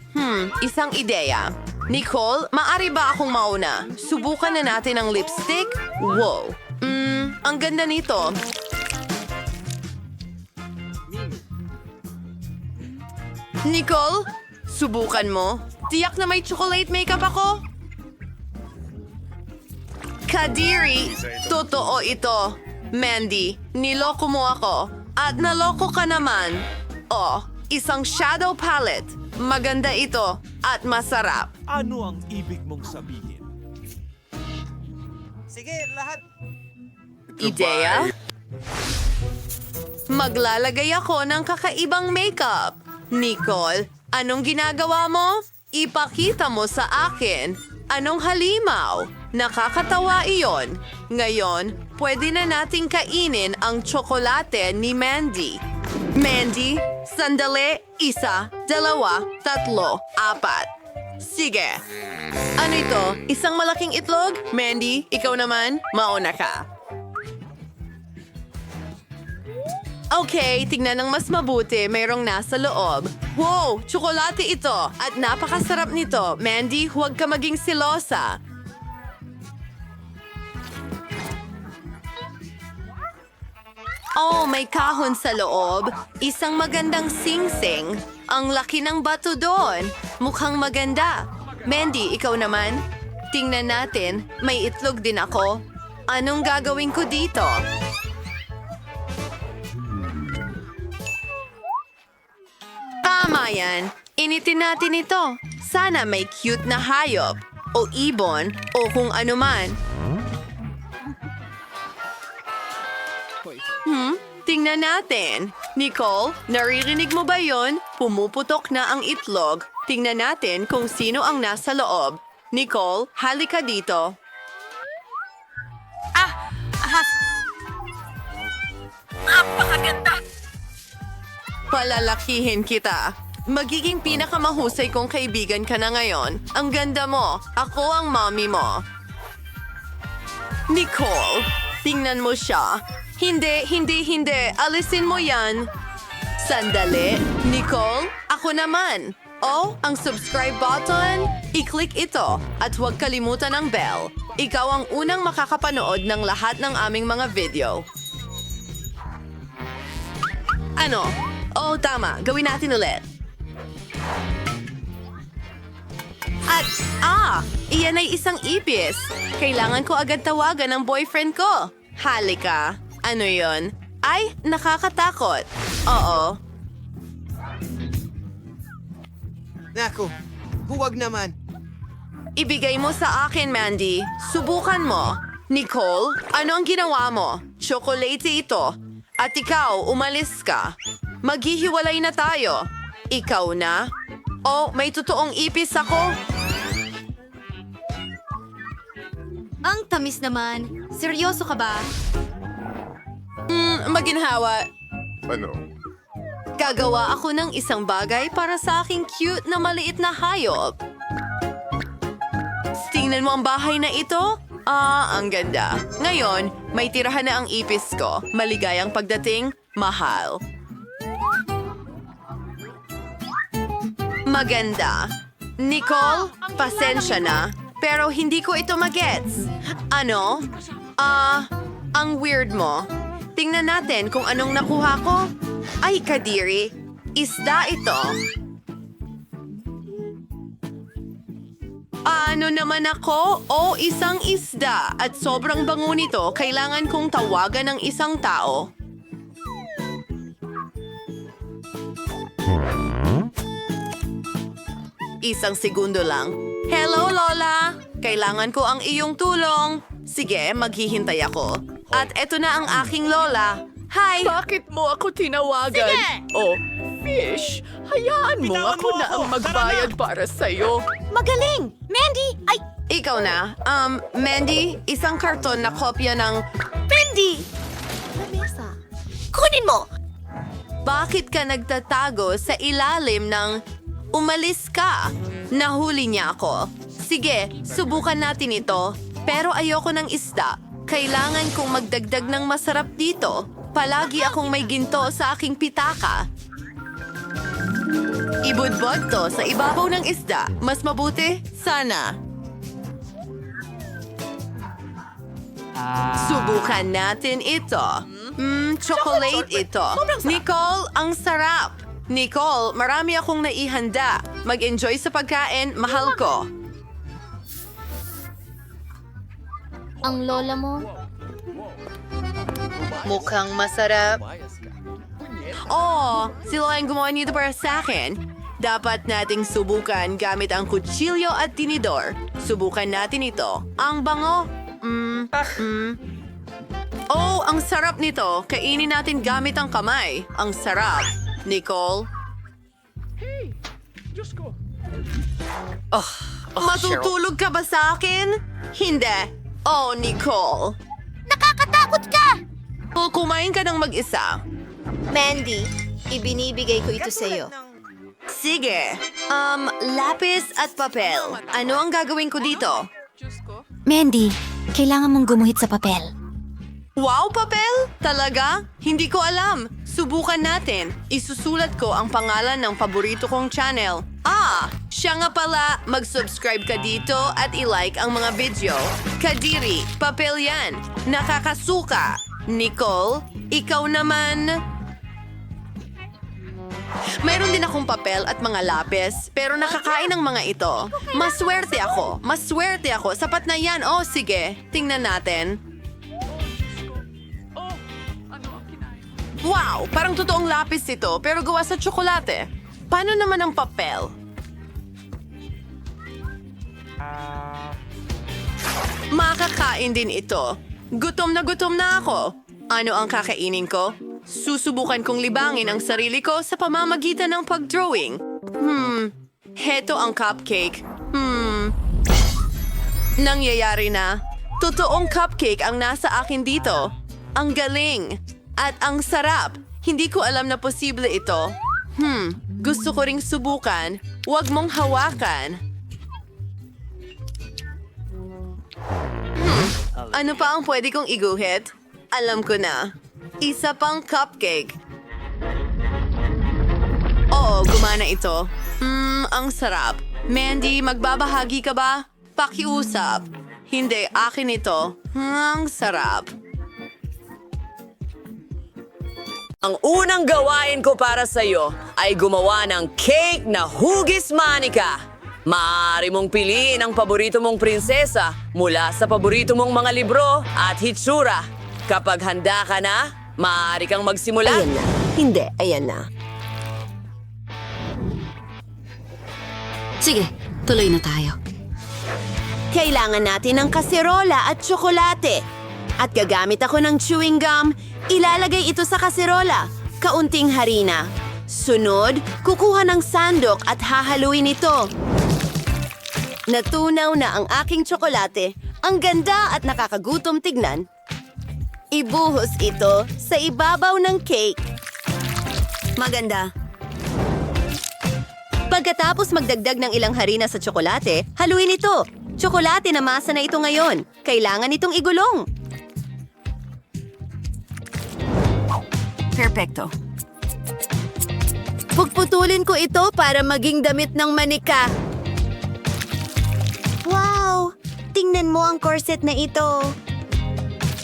Isang ideya. Nicole, maari ba akong mauna? Subukan na natin ang lipstick? Wow. Ang ganda nito. Nicole, subukan mo. Tiyak na may chocolate makeup ako. Kadiri, totoo ito. Mandy, niloko mo ako. At naloko ka naman. Oh, isang shadow palette. Maganda ito at masarap. Ano ang ibig mong sabihin? Sige, lahat. Ideya? Maglalagay ako ng kakaibang makeup. Nicole, anong ginagawa mo? Ipakita mo sa akin. Anong halimaw? Nakakatawa iyon. Ngayon, pwede na nating kainin ang tsokolate ni Mandy. Mandy, sandali, 1, 2, 3, 4. Sige. Ano ito? Isang malaking itlog? Mandy, ikaw naman, mauna ka. Okay, tignan ng mas mabuti, mayroong nasa loob. Wow, tsokolate ito at napakasarap nito. Mandy, huwag ka maging silosa. Oh, may kahon sa loob. Isang magandang singsing. Ang laki ng bato doon. Mukhang maganda. Mandy, ikaw naman? Tingnan natin, may itlog din ako. Anong gagawin ko dito? Tama yan. Initin natin ito. Sana may cute na hayop, o ibon, o kung ano man. Tingnan natin. Nicole, naririnig mo ba yon? Pumuputok na ang itlog. Tingnan natin kung sino ang nasa loob. Nicole, halika dito. Napakaganda! Palalakihin kita. Magiging pinakamahusay kong kaibigan ka na ngayon. Ang ganda mo. Ako ang mommy mo. Nicole, tingnan mo siya. Hindi. Alisin mo yan. Sandali. Nicole, ako naman. Oh, ang subscribe button. I-click ito. At huwag kalimutan ang bell. Ikaw ang unang makakapanood ng lahat ng aming mga video. Ano? Oh, tama. Gawin natin ulit. At, iyan ay isang ipis. Kailangan ko agad tawagan ang boyfriend ko. Halika. Ano yon? Ay, nakakatakot. Oo. Naku, huwag naman. Ibigay mo sa akin, Mandy. Subukan mo. Nicole, ano ang ginawa mo? Chocolate ito. At ikaw, umalis ka. Maghihiwalay na tayo. Ikaw na? Oh, may totoong ipis ako. Ang tamis naman. Seryoso ka ba? Maginhawa. Ano? Gagawa ako ng isang bagay para sa aking cute na maliit na hayop. Tingnan mo ang bahay na ito? Ang ganda. Ngayon, may tirahan na ang ipis ko. Maligayang pagdating, mahal. Maganda. Nicole, pasensya na. Pero hindi ko ito magets. Ano? Ang weird mo. Tingnan natin kung anong nakuha ko. Ay, Kadiri. Isda ito. Ano naman ako? O, isang isda. At sobrang bango nito, kailangan kong tawagan ng isang tao. Isang segundo lang. Hello, Lola! Kailangan ko ang iyong tulong. Sige, maghihintay ako. At eto na ang aking lola. Hi! Bakit mo ako tinawagan? Sige! Oh, Fish, hayaan mo Bitawan ako mo na ako. ang magbayad para sa'yo. Magaling! Mandy! Ay, Ikaw na. Mandy, isang karton na kopya ng... Mandy! Kunin mo! Bakit ka nagtatago sa ilalim ng... Umalis ka! Nahuli niya ako. Sige, subukan natin ito. Pero ayoko ng isda. Kailangan kong magdagdag ng masarap dito. Palagi akong may ginto sa aking pitaka. Ibudbod to sa ibabaw ng isda. Mas mabuti? Sana. Subukan natin ito. Chocolate ito. Nicole, ang sarap. Nicole, marami akong naihanda. Mag-enjoy sa pagkain, mahal ko. Ang lola mo? Mukhang masarap. Oh, sila ang gumawa nito para sa akin. Dapat nating subukan gamit ang kutsilyo at tinidor. Subukan natin ito. Ang bango. Oh, ang sarap nito. Kainin natin gamit ang kamay. Ang sarap. Nicole? Matutulog ka ba sa akin? Hindi. Oh, Nicole. Nakakatakot ka! Kumain ka ng mag-isa. Mandy, ibinibigay ko ito sa'yo. Sige. Lapis at papel. Ano ang gagawin ko dito? Mandy, kailangan mong gumuhit sa papel. Wow, papel? Talaga? Hindi ko alam. Subukan natin. Isusulat ko ang pangalan ng paborito kong channel. Siya nga pala, mag-subscribe ka dito at i-like ang mga video. Kadiri, papel yan. Nakakasuka. Nicole, ikaw naman... Mayroon din akong papel at mga lapis, pero nakakain ang mga ito. Maswerte ako. Maswerte ako. Sapat na yan. Oh, sige. Tingnan natin. Wow! Parang totoong lapis ito, pero gawa sa tsokolate. Paano naman ang papel? Makakain din ito. Gutom na ako. Ano ang kakainin ko? Susubukan kong libangin ang sarili ko sa pamamagitan ng pag-drawing. Heto ang cupcake. Nangyayari na. Totoong cupcake ang nasa akin dito. Ang galing. At ang sarap. Hindi ko alam na posible ito. Gusto ko ring subukan. Huwag mong hawakan. Ano pa ang pwede kong iguhit? Alam ko na. Isa pang cupcake. Oo, gumana ito. Ang sarap. Mandy, magbabahagi ka ba? Pakiusap. Hindi, akin ito. Ang sarap. Ang unang gawain ko para sa'yo ay gumawa ng cake na hugis manika. Maaari mong piliin ang paborito mong prinsesa mula sa paborito mong mga libro at hitsura. Kapag handa ka na, maaari kang magsimula. Ayan na. Hindi, ayan na. Sige, tuloy na tayo. Kailangan natin ng kaserola at tsokolate. At gagamit ako ng chewing gum. Ilalagay ito sa kaserola. Kaunting harina. Sunod, kukuha ng sandok at hahaluin ito. Natunaw na ang aking tsokolate. Ang ganda at nakakagutom tignan. Ibuhos ito sa ibabaw ng cake. Maganda. Pagkatapos magdagdag ng ilang harina sa tsokolate, haluin ito. Tsokolate na masa na ito ngayon. Kailangan itong igulong. Perfecto. Puputulin ko ito para maging damit ng manika. Wow! Tingnan mo ang corset na ito.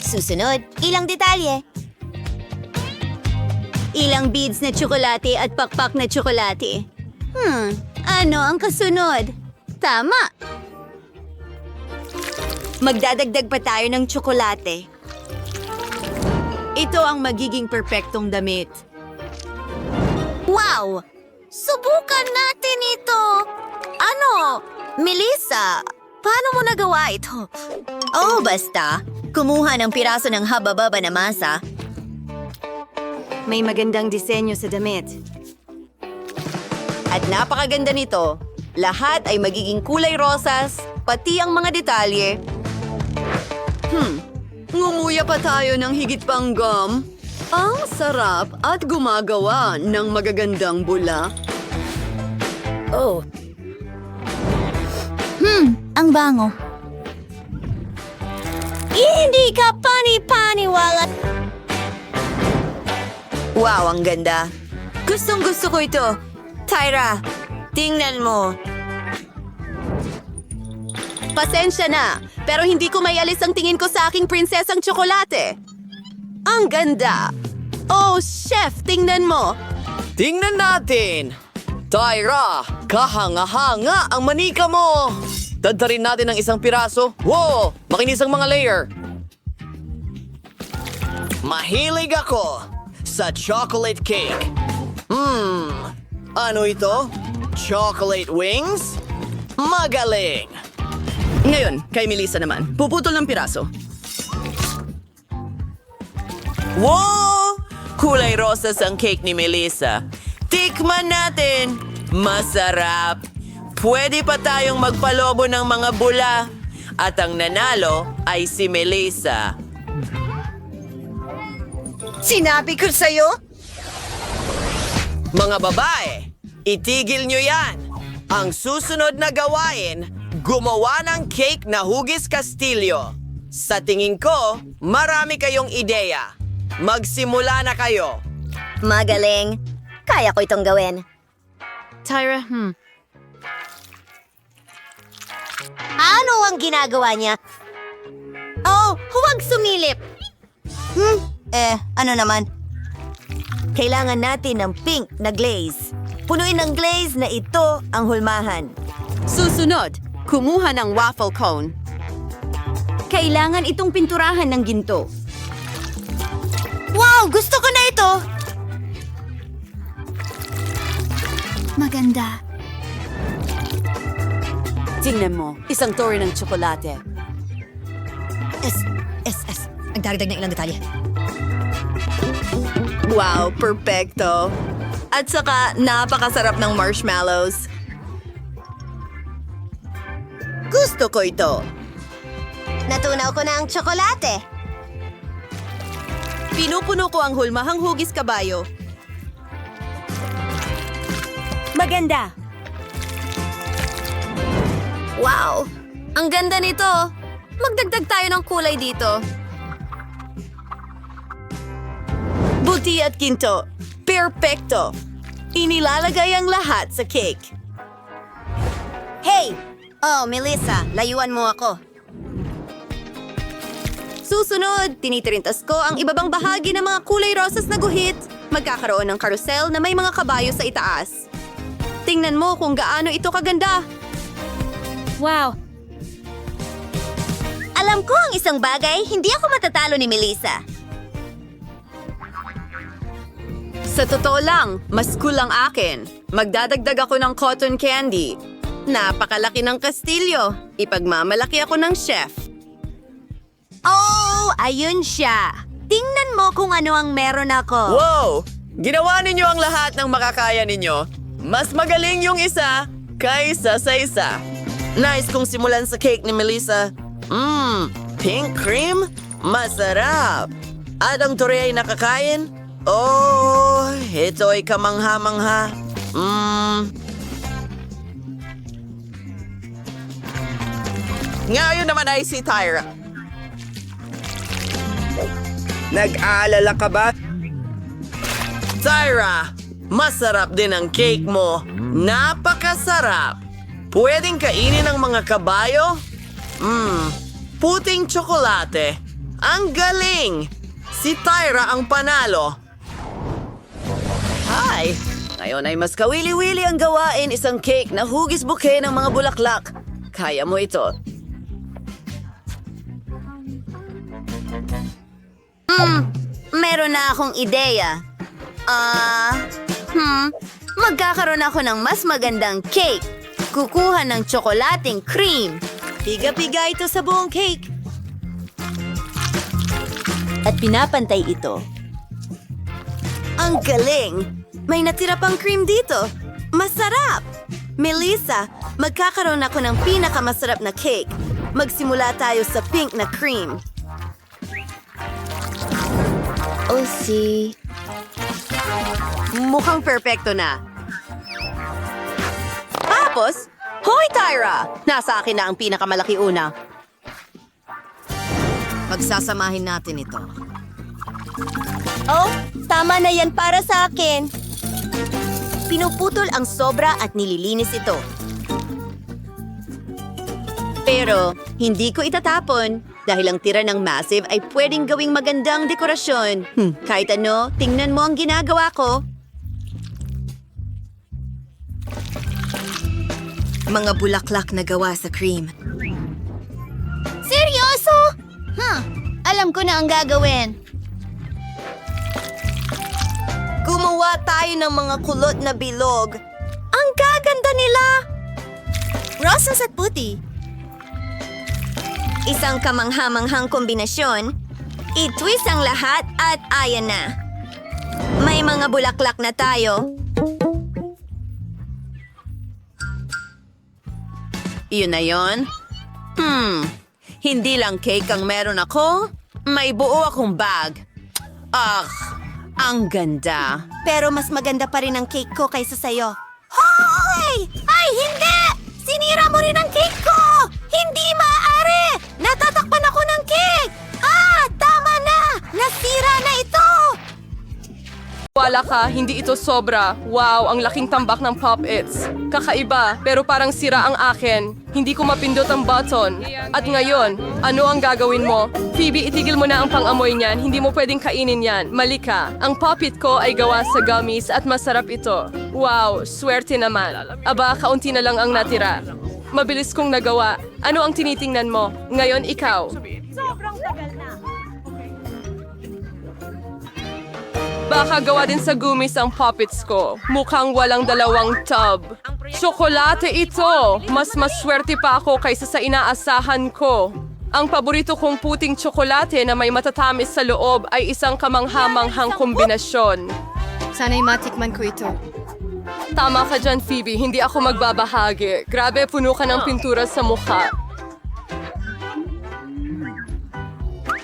Susunod, ilang detalye. Ilang beads na tsokolate at pakpak na tsokolate. Ano ang kasunod? Tama! Magdadagdag pa tayo ng tsokolate. Ito ang magiging perpektong damit. Wow! Subukan natin ito! Ano? Melissa, Paano mo nagawa ito? Oh, basta. Kumuha ng piraso ng haba-baba na masa. May magandang disenyo sa damit. At napakaganda nito. Lahat ay magiging kulay rosas, pati ang mga detalye. Ngumuya pa tayo ng higit pang gum. Ang sarap at gumagawa ng magagandang bula. Oh. Ang bango. Hindi ka pani-paniwala. Wow, ang ganda. Gustong-gusto ko ito. Tyra, tingnan mo. Pasensya na, pero hindi ko maialis ang tingin ko sa aking prinsesang tsokolate. Ang ganda. Oh, chef, tingnan mo. Tingnan natin! Tyra, kahanga-hanga ang manika mo! Dadtarin natin ng isang piraso. Wow! Makinis ang mga layer. Mahilig ako sa chocolate cake. Ano ito? Chocolate wings? Magaling! Ngayon, kay Melissa naman. Puputol ng piraso. Wow! Kulay rosas ang cake ni Melissa. Tikman natin! Masarap! Pwede pa tayong magpalobo ng mga bula. At ang nanalo ay si Melissa. Sinabi ko sa'yo? Mga babae, itigil nyo yan! Ang susunod na gawain, gumawa ng cake na hugis kastilyo. Sa tingin ko, marami kayong ideya. Magsimula na kayo. Magaling. Kaya ko itong gawin. Tyra, Ano ang ginagawa niya? Oh, huwag sumilip! Ano naman? Kailangan natin ng pink na glaze. Punuin ng glaze na ito ang hulmahan. Susunod, kumuha ng waffle cone. Kailangan itong pinturahan ng ginto. Wow! Gusto ko na ito! Maganda. Tingnan mo, isang tore ng tsokolate. Nagdaragdag ng ilang detalye. Wow, perfecto. At saka, napakasarap ng marshmallows. Gusto ko ito. Natunaw ko na ang tsokolate. Pinupuno ko ang hulmahang hugis kabayo. Maganda. Wow! Ang ganda nito. Magdagdag tayo ng kulay dito. Buti at ginto. Perfecto. Inilalagay ang lahat sa cake. Hey! Oh, Melissa, layuan mo ako. Susunod, tinitirintas ko ang ibabang bahagi ng mga kulay rosas na guhit. Magkakaroon ng karusel na may mga kabayo sa itaas. Tingnan mo kung gaano ito kaganda. Wow! Alam ko ang isang bagay, hindi ako matatalo ni Melissa. Sa totoo lang, mas cool ang akin. Magdadagdag ako ng cotton candy. Napakalaki ng kastilyo. Ipagmamalaki ako ng chef. Oh, ayun siya. Tingnan mo kung ano ang meron ako. Wow! Ginawa ninyo ang lahat ng makakaya ninyo. Mas magaling yung isa kaysa sa isa. Nice kong simulan sa cake ni Melissa. Pink cream? Masarap. At ang tore ay nakakain? Oh, ito ay kamangha-mangha. Ngayon naman ay si Tyra. Nag-aalala ka ba? Tyra, masarap din ang cake mo. Napakasarap. Pwedeng kainin ng mga kabayo? Puting tsokolate. Ang galing! Si Tyra ang panalo. Hi! Ngayon ay mas kawili-wili ang gawain isang cake na hugis bouquet ng mga bulaklak. Kaya mo ito. Meron na akong ideya. Magkakaroon ako ng mas magandang cake. Kukuha ng tsokolating cream. Piga-piga ito sa buong cake. At pinapantay ito. Ang galing! May natira pang cream dito. Masarap! Melissa, magkakaroon ako ng pinakamasarap na cake. Magsimula tayo sa pink na cream. Mukhang perpekto na. Tapos, hoy Tyra! Nasa akin na ang pinakamalaki una. Pagsasamahin natin ito. Oh, tama na yan para sa akin. Pinuputol ang sobra at nililinis ito. Pero, hindi ko itatapon dahil ang tira ng massive ay pwedeng gawing magandang dekorasyon. Kahit ano, tingnan mo ang ginagawa ko. Mga bulaklak na gawa sa cream. Seryoso? Alam ko na ang gagawin. Gumawa tayo ng mga kulot na bilog. Ang gaganda nila! Rosas at puti. Isang kamangha-manghang kombinasyon. I-twist ang lahat at ayan na. May mga bulaklak na tayo. Iyon na yon. Hindi lang cake ang meron ako. May buo akong bag. Ang ganda. Pero mas maganda pa rin ang cake ko kaysa sa'yo. Hoy! Ay, hindi! Sinira mo rin ang cake ko! Hindi maaari! Natatakpan ako ng cake! Tama na! Nasira na ito! Wala ka, hindi ito sobra. Wow, ang laking tambak ng Pop-Its. Kakaiba, pero parang sira ang akin. Hindi ko mapindot ang button. At ngayon, ano ang gagawin mo? Phoebe, itigil mo na ang pang-amoy niyan. Hindi mo pwedeng kainin yan. Mali ka. Ang Pop-It ko ay gawa sa gummies at masarap ito. Wow, swerte naman. Aba, kaunti na lang ang natira. Mabilis kong nagawa. Ano ang tinitingnan mo? Ngayon, ikaw. Sobrang tagal na. Baka gawa din sa gummies ang Pop-Its ko. Mukhang walang dalawang tub. Tsokolate ito! Mas maswerte pa ako kaysa sa inaasahan ko. Ang paborito kong puting tsokolate na may matatamis sa loob ay isang kamangha-manghang kombinasyon. Sana'y matikman ko ito. Tama ka dyan, Phoebe. Hindi ako magbabahagi. Grabe, puno ka ng pintura sa mukha.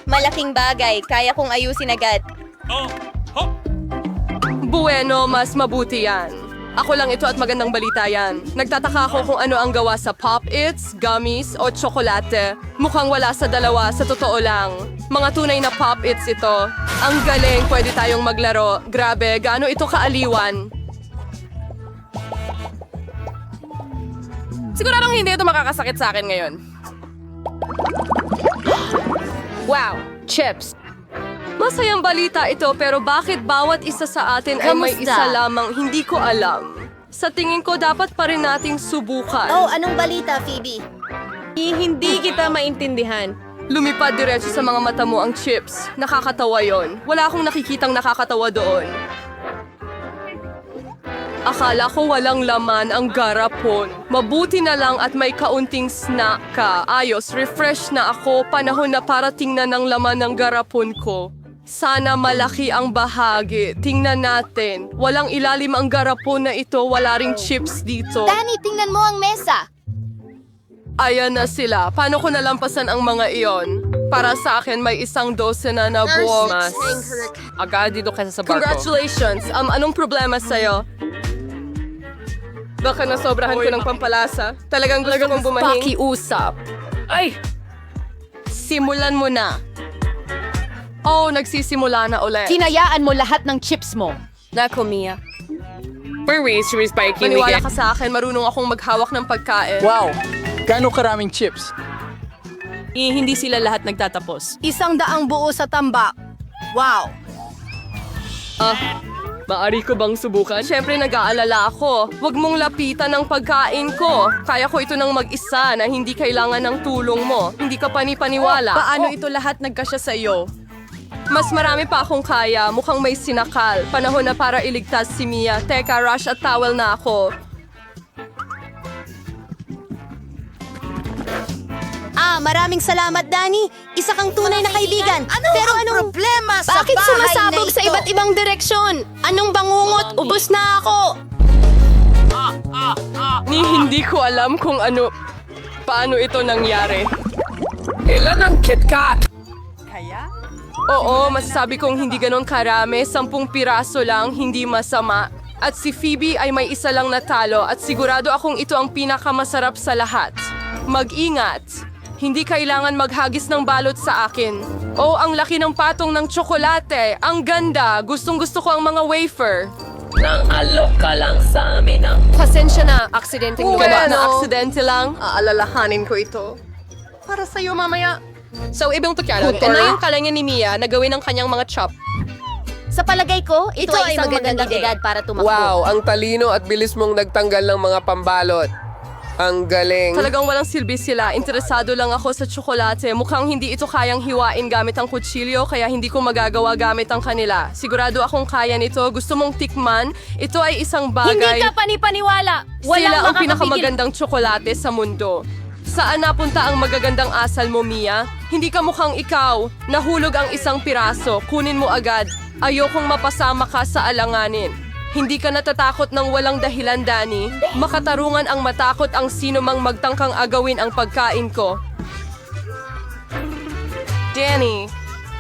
Malaking bagay. Kaya kong ayusin agad. Bueno, mas mabuti yan. Ako lang ito at magandang balita yan. Nagtataka ako kung ano ang gawa sa Pop-Its, gummies o tsokolate. Mukhang wala sa dalawa, sa totoo lang. Mga tunay na Pop-Its ito. Ang galing, pwede tayong maglaro. Grabe, gaano ito kaaliwan. Siguradong hindi ito makakasakit sa akin ngayon. Wow, chips. Masayang balita ito pero bakit bawat isa sa atin ay may Kamusta? isa lamang hindi ko alam. Sa tingin ko dapat pa rin nating subukan. Oh, anong balita, Phoebe? Hindi kita maintindihan. Lumipad diretso sa mga mata mo ang chips. Nakakatawa yon. Wala akong nakikitang nakakatawa doon. Akala ko walang laman ang garapon. Mabuti na lang at may kaunting snack ka. Ayos, refresh na ako. Panahon na para tingnan ang laman ng garapon ko. Sana malaki ang bahagi. Tingnan natin. Walang ilalim ang garapon na ito. Wala ring chips dito. Danny, tingnan mo ang mesa. Ayan na sila. Paano ko nalampasan ang mga iyon? Para sa akin, may 12 na buwok. Agad dito kaysa sa barko. Congratulations! Anong problema sa'yo? Baka nasobrahan ko ng pampalasa. Talagang gusto kong bumahing. Pakiusap. Ay! Simulan mo na. Oh, nagsisimula na ulit. Hinayaan mo lahat ng chips mo. Nako, Mia. Maniwala ka sa akin, marunong akong maghawak ng pagkain. Wow! Gaano karaming chips? Hindi sila lahat nagtatapos. 100 buo sa tambak. Wow! Maari ko bang subukan? Siyempre nag-aalala ako. Huwag mong lapitan ang pagkain ko. Kaya ko ito ng mag-isa na hindi kailangan ng tulong mo. Hindi ka panipaniwala. Paano ito lahat nagkasya sa iyo? Mas marami pa akong kaya. Mukhang may sinakal. Panahon na para iligtas si Mia. Teka, rush at towel na ako. Maraming salamat, Danny. Isa kang tunay na kaibigan. Pero anong problema sa Bakit bahay sumasabog na sa ito? iba't ibang direksyon? Anong bangungot? Ubus na ako. Hindi ko alam kung paano ito nangyari. Ilan ang KitKat? Oo, masasabi kong hindi ganon karami, 10 piraso lang, hindi masama. At si Phoebe ay may isa lang natalo at sigurado akong ito ang pinakamasarap sa lahat. Mag-ingat! Hindi kailangan maghagis ng balot sa akin. Oh, ang laki ng patong ng tsokolate! Ang ganda! Gustong-gusto ko ang mga wafer. Nang-alok ka lang sa amin ang... Pasensya na, aksidente Well, gawa na aksidente lang. Aalalahanin ko ito. Para sa'yo mamaya. So, ibang tukyarang, ito na yung kalangan ni Mia na gawin ang kanyang mga chop. Sa palagay ko, ito ay isang magandang edad para tumakbo. Wow, ang talino at bilis mong nagtanggal ng mga pambalot. Ang galing. Talagang walang silbi sila. Interesado lang ako sa tsokolate. Mukhang hindi ito kayang hiwain gamit ang kutsilyo, kaya hindi ko magagawa gamit ang kanila. Sigurado akong kaya nito. Gusto mong tikman? Ito ay isang bagay. Hindi ka panipaniwala. Sila ang pinakamagandang tsokolate sa mundo. Saan napunta ang magagandang asal mo, Mia? Hindi ka mukhang ikaw. Nahulog ang isang piraso. Kunin mo agad. Ayokong mapasama ka sa alanganin. Hindi ka natatakot ng walang dahilan, Danny. Makatarungan ang matakot ang sino mang magtangkang agawin ang pagkain ko. Danny,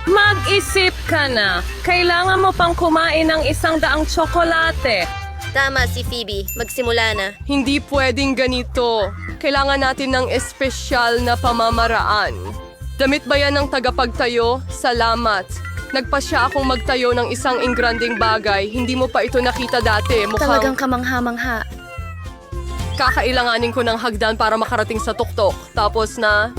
mag-isip ka na. Kailangan mo pang kumain ng 100 tsokolate. Tama si Phoebe. Magsimula na. Hindi pwedeng ganito. Kailangan natin ng espesyal na pamamaraan. Damit ba yan ng tagapagtayo? Salamat. Nagpasya akong magtayo ng isang ingranding bagay. Hindi mo pa ito nakita dati. Talagang kamangha-mangha. Kakailanganin ko ng hagdan para makarating sa tuktok. Tapos na...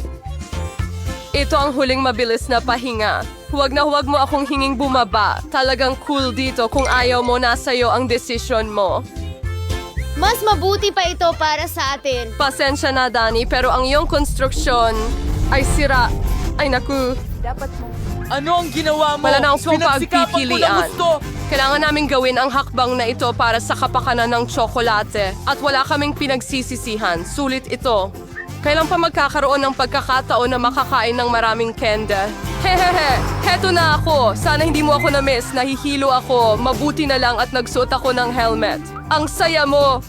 Ito ang huling mabilis na pahinga. Huwag na huwag mo akong hinging bumaba. Talagang cool dito. Kung ayaw mo, nasa'yo ang desisyon mo. Mas mabuti pa ito para sa atin. Pasensya na, Danny, pero ang iyong konstruksyon ay sira. Ay, naku. Dapat mo. Ano ang ginawa mo? Wala na akong Pinagsikapan ko na pagpipilian. gusto. Kailangan namin gawin ang hakbang na ito para sa kapakanan ng tsokolate. At wala kaming pinagsisisihan. Sulit ito. Kailan pa magkakaroon ng pagkakataon na makakain ng maraming kende? Hehehe, heto na ako. Sana hindi mo ako na-miss. Nahihilo ako. Mabuti na lang at nagsuot ako ng helmet. Ang saya mo!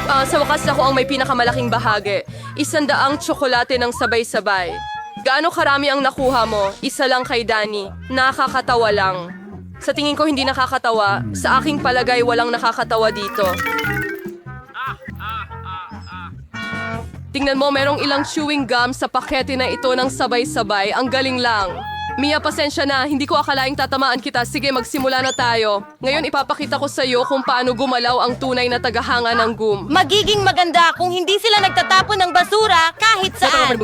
Sa wakas ako ang may pinakamalaking bahagi. 100 tsokolate ng sabay-sabay. Gaano karami ang nakuha mo? Isa lang kay Danny. Nakakatawa lang. Sa tingin ko hindi nakakatawa. Sa aking palagay walang nakakatawa dito. Tingnan mo, merong ilang chewing gum sa pakete na ito ng sabay-sabay. Ang galing lang. Mia, pasensya na. Hindi ko akalaing tatamaan kita. Sige, magsimula na tayo. Ngayon ipapakita ko sa iyo kung paano gumalaw ang tunay na tagahanga ng gum. Magiging maganda kung hindi sila nagtatapon ng basura kahit saan.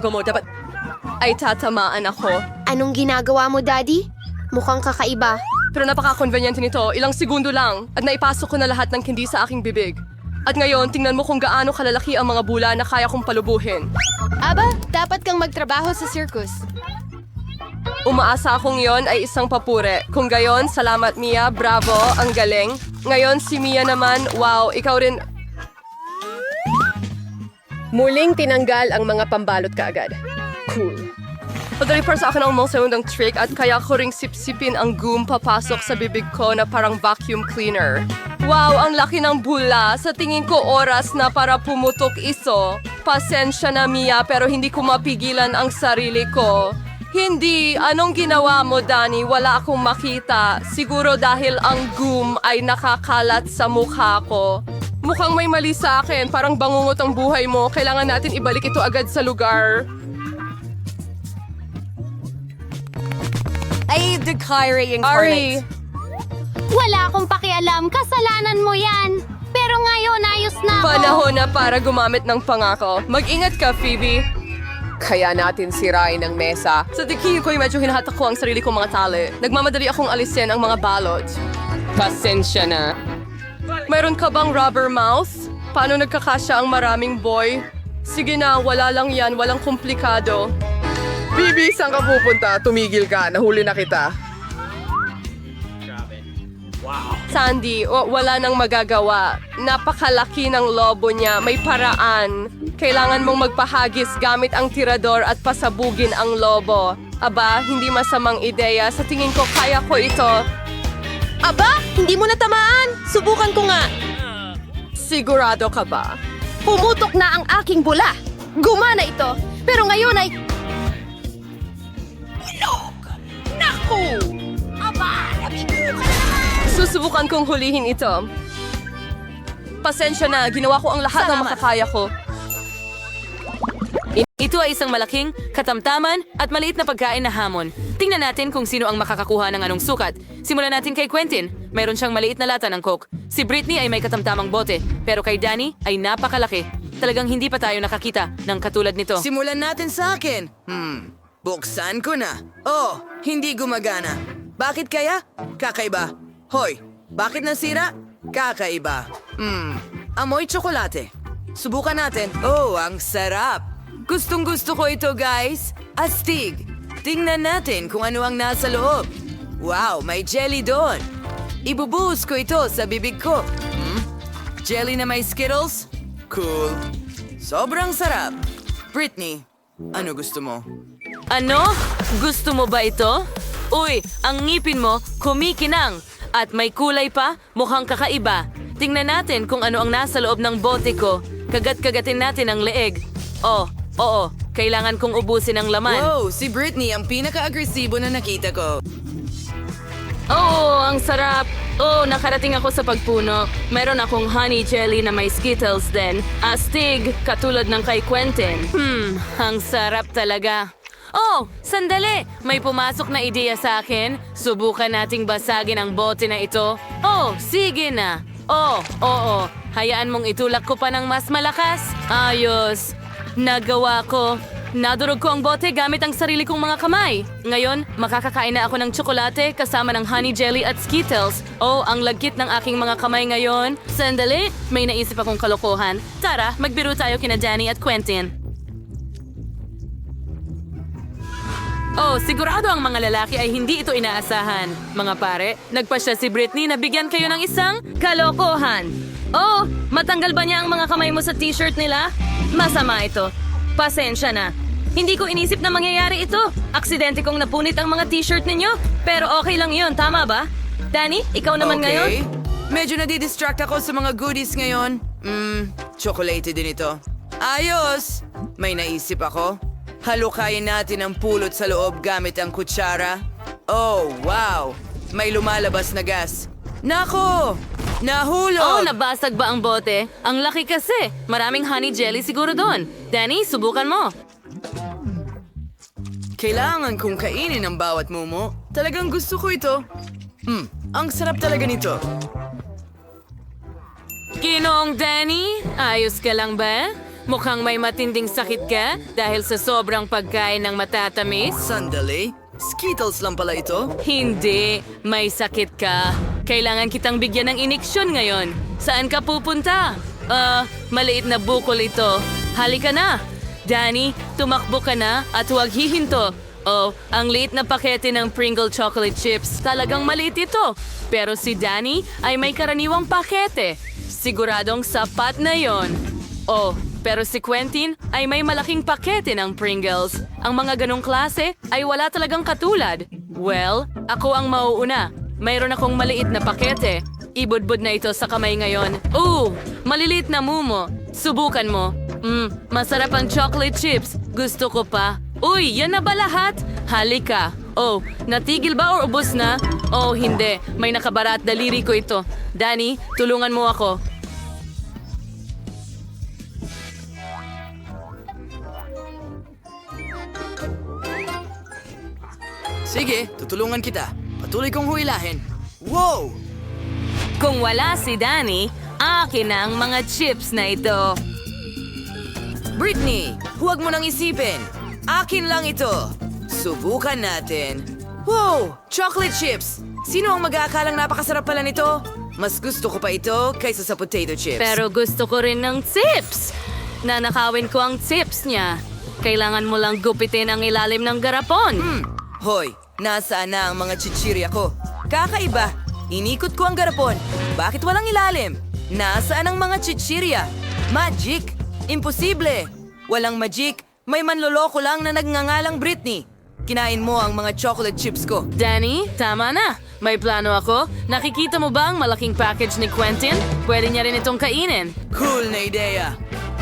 Ay tatamaan ako. Anong ginagawa mo, Daddy? Mukhang kakaiba. Pero napaka-convenient nito. Ilang segundo lang. At naipasok ko na lahat ng candy sa aking bibig. At ngayon, tingnan mo kung gaano kalalaki ang mga bula na kaya kong palubuhin. Aba, dapat kang magtrabaho sa circus. Umaasa akong yon ay isang papure. Kung gayon, salamat Mia, bravo, ang galing. Ngayon si Mia naman, wow, ikaw rin... Muling tinanggal ang mga pambalot kaagad. Cool. Padali para sa akin ang segundang trick at kaya ko ring sipsipin ang gum papasok sa bibig ko na parang vacuum cleaner. Wow, ang laki ng bula. Sa tingin ko oras na para pumutok iso. Pasensya na Mia pero hindi ko mapigilan ang sarili ko. Hindi. Anong ginawa mo, Danny? Wala akong makita. Siguro dahil ang gum ay nakakalat sa mukha ko. Mukhang may mali sa akin. Parang bangungot ang buhay mo. Kailangan natin ibalik ito agad sa lugar. Ay, the Kyrie Ari! Wala akong pakialam. Kasalanan mo yan. Pero ngayon, ayos na ako. Panahon na para gumamit ng pangako. Mag-ingat ka, Phoebe. Kaya natin sirain ang mesa. Sa tingin ko'y medyo hinahatak ko ang sarili kong mga tali. Nagmamadali akong alisin ang mga balot. Pasensya na. Mayroon ka bang rubber mouth? Paano nagkakasya ang maraming boy? Sige na, wala lang yan. Walang komplikado. Bibi, saan ka pupunta? Tumigil ka. Nahuli na kita. Sandy, wala nang magagawa. Napakalaki ng lobo niya. May paraan. Kailangan mong magpahagis gamit ang tirador at pasabugin ang lobo. Aba, hindi masamang ideya. Sa tingin ko, kaya ko ito. Aba, hindi mo natamaan. Subukan ko nga. Sigurado ka ba? Pumutok na ang aking bula. Gumana ito. Pero ngayon ay... Naku! Susubukan kong hulihin ito. Pasensya na, ginawa ko ang lahat ng makakaya ko. Ito ay isang malaking, katamtaman at maliit na pagkain na hamon. Tingnan natin kung sino ang makakakuha ng anong sukat. Simulan natin kay Quentin. Mayroon siyang maliit na lata ng Coke. Si Britney ay may katamtamang bote, pero kay Danny ay napakalaki. Talagang hindi pa tayo nakakita ng katulad nito. Simulan natin sa akin. Buksan ko na. Oh, hindi gumagana. Bakit kaya? Kakaiba. Hoy, bakit nasira? Kakaiba. Amoy tsokolate. Subukan natin. Oh, ang sarap. Gustong gusto ko ito, guys. Astig. Tingnan natin kung ano ang nasa loob. Wow, may jelly doon. Ibubuhos ko ito sa bibig ko. Jelly na may Skittles? Cool. Sobrang sarap. Britney, ano gusto mo? Ano? Gusto mo ba ito? Uy, ang ngipin mo kumikinang. At may kulay pa, mukhang kakaiba. Tingnan natin kung ano ang nasa loob ng bote ko. Kagat-kagatin natin ang leeg. Oh, oo, kailangan kong ubusin ang laman. Wow, si Britney ang pinaka-agresibo na nakita ko. Oh, ang sarap! Oh, nakarating ako sa pagpuno. Meron akong honey jelly na may Skittles din. Astig, katulad ng kay Quentin. Ang sarap talaga. Oh, sandali! May pumasok na ideya sa akin. Subukan nating basagin ang bote na ito. Oh, sige na. Oh, oo. Hayaan mong itulak ko pa ng mas malakas. Ayos. Nagawa ko. Nadurog ko ang bote gamit ang sarili kong mga kamay. Ngayon, makakakain na ako ng tsokolate kasama ng honey jelly at Skittles. Oh, ang lagkit ng aking mga kamay ngayon. Sandali, may naisip akong kalokohan. Tara, magbiro tayo kina Danny at Quentin. Oh, sigurado ang mga lalaki ay hindi ito inaasahan. Mga pare, nagpasya si Britney na bigyan kayo ng isang kalokohan. Oh, matanggal ba niya ang mga kamay mo sa t-shirt nila? Masama ito. Pasensya na. Hindi ko inisip na mangyayari ito. Aksidente kong napunit ang mga t-shirt ninyo. Pero okay lang yun, tama ba? Danny, ikaw naman ngayon? Medyo nadidistract ako sa mga goodies ngayon. Chocolate din ito. Ayos! May naisip ako. Halukayin natin ang pulot sa loob gamit ang kutsara. Oh, wow! May lumalabas na gas. Nako! Nahulog! Oh, nabasag ba ang bote? Ang laki kasi. Maraming honey jelly siguro doon. Danny, subukan mo. Kailangan kong kainin ang bawat mumo. Talagang gusto ko ito. Ang sarap talaga nito. Ginoong Danny, ayos ka lang ba? Mukhang may matinding sakit ka dahil sa sobrang pagkain ng matatamis. Sandali, Skittles lang pala ito? Hindi, may sakit ka. Kailangan kitang bigyan ng iniksyon ngayon. Saan ka pupunta? Maliit na bukol ito. Halika na. Danny, tumakbo ka na at huwag hihinto. Oh, ang liit na pakete ng Pringle chocolate chips. Talagang maliit ito. Pero si Danny ay may karaniwang pakete. Siguradong sapat na yon. Oh, pero si Quentin ay may malaking pakete ng Pringles. Ang mga ganong klase ay wala talagang katulad. Well, ako ang mauuna. Mayroon akong maliit na pakete. Ibudbud na ito sa kamay ngayon. Maliliit na mumo. Subukan mo. Masarap ang chocolate chips. Gusto ko pa. Uy, yan na ba lahat? Halika. Oh, natigil ba o ubos na? Oh, hindi. May nakabara at daliri ko ito. Danny, tulungan mo ako. Sige, tutulungan kita. Patuloy kong huilahin. Wow! Kung wala si Danny, akin na ang mga chips na ito. Britney, huwag mo nang isipin. Akin lang ito. Subukan natin. Wow! Chocolate chips! Sino ang mag-aakalang napakasarap pala nito? Mas gusto ko pa ito kaysa sa potato chips. Pero gusto ko rin ng chips. Nanakawin ko ang chips niya. Kailangan mo lang gupitin ang ilalim ng garapon. Hoy, nasaan na ang mga chichirya ko? Kakaiba. Inikot ko ang garapon. Bakit walang ilalim? Nasaan ang mga chichirya? Magic? Imposible! Walang magic. May manloloko lang na nagngangalang Britney. Kinain mo ang mga chocolate chips ko. Danny, tama na. May plano ako. Nakikita mo ba ang malaking package ni Quentin? Pwede niya rin itong kainin. Cool na ideya.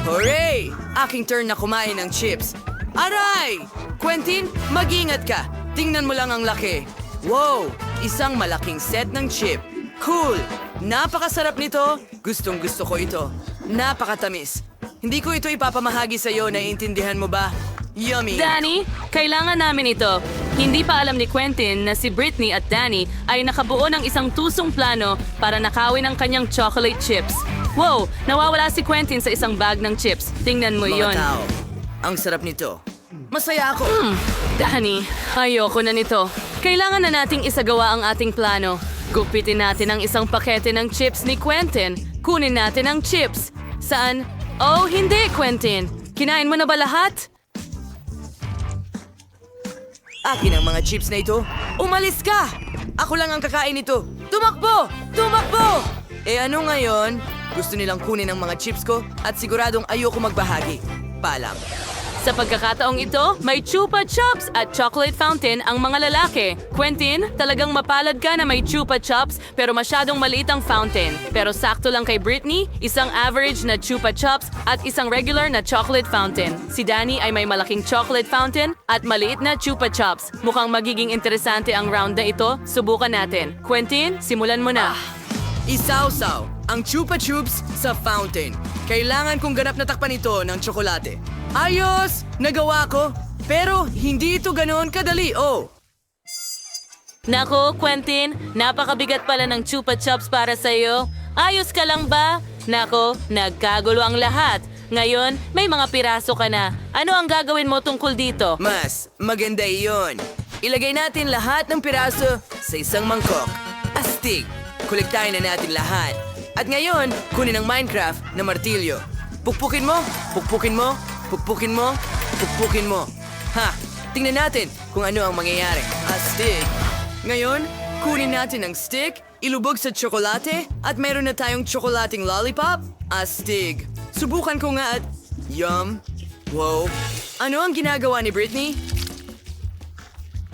Hooray! Aking turn na kumain ng chips. Aray! Quentin, mag-ingat ka. Tingnan mo lang ang laki. Wow! Isang malaking set ng chip. Cool! Napakasarap nito. Gustong gusto ko ito. Napakatamis. Hindi ko ito ipapamahagi sa iyo, naiintindihan mo ba? Yummy! Danny, kailangan namin ito. Hindi pa alam ni Quentin na si Britney at Danny ay nakabuo ng isang tusong plano para nakawin ang kanyang chocolate chips. Wow! Nawawala si Quentin sa isang bag ng chips. Tingnan mo Mga yon. tao, ang sarap nito. Masaya ako. Danny, ayoko na nito. Kailangan na nating isagawa ang ating plano. Gupitin natin ang isang pakete ng chips ni Quentin. Kunin natin ang chips. Saan? Oh, hindi, Quentin. Kinain mo na ba lahat? Akin ang mga chips na ito. Umalis ka! Ako lang ang kakain nito. Tumakbo! Tumakbo! Eh ano ngayon? Gusto nilang kunin ang mga chips ko at siguradong ayoko magbahagi. Paalam. Sa pagkakataong ito, may Chupa Chups at chocolate fountain ang mga lalaki. Quentin, talagang mapalad ka na may Chupa Chups pero masyadong maliit ang fountain. Pero sakto lang kay Britney, isang average na Chupa Chups at isang regular na chocolate fountain. Si Danny ay may malaking chocolate fountain at maliit na Chupa Chups. Mukhang magiging interesante ang round na ito. Subukan natin. Quentin, simulan mo na. Isawsaw ang Chupa Chups sa fountain. Kailangan kong ganap na takpan ito ng tsokolate. Ayos! Nagawa ko! Pero hindi ito ganoon kadali, oh! Nako, Quentin, napakabigat pala ng Chupa Chups para sa'yo. Ayos ka lang ba? Nako, nagkagulo ang lahat. Ngayon, may mga piraso ka na. Ano ang gagawin mo tungkol dito? Mas maganda iyon. Ilagay natin lahat ng piraso sa isang mangkok. Astig! Kolektahin na natin lahat. At ngayon, kunin ang Minecraft na martilyo. Pukpukin mo, pukpukin mo, pukpukin mo, pukpukin mo. Ha! Tingnan natin kung ano ang mangyayari. Astig! Ngayon, kunin natin ang stick, ilubog sa tsokolate, at mayroon na tayong tsokolating lollipop. Astig! Subukan ko nga at... Yum! Wow! Ano ang ginagawa ni Britney?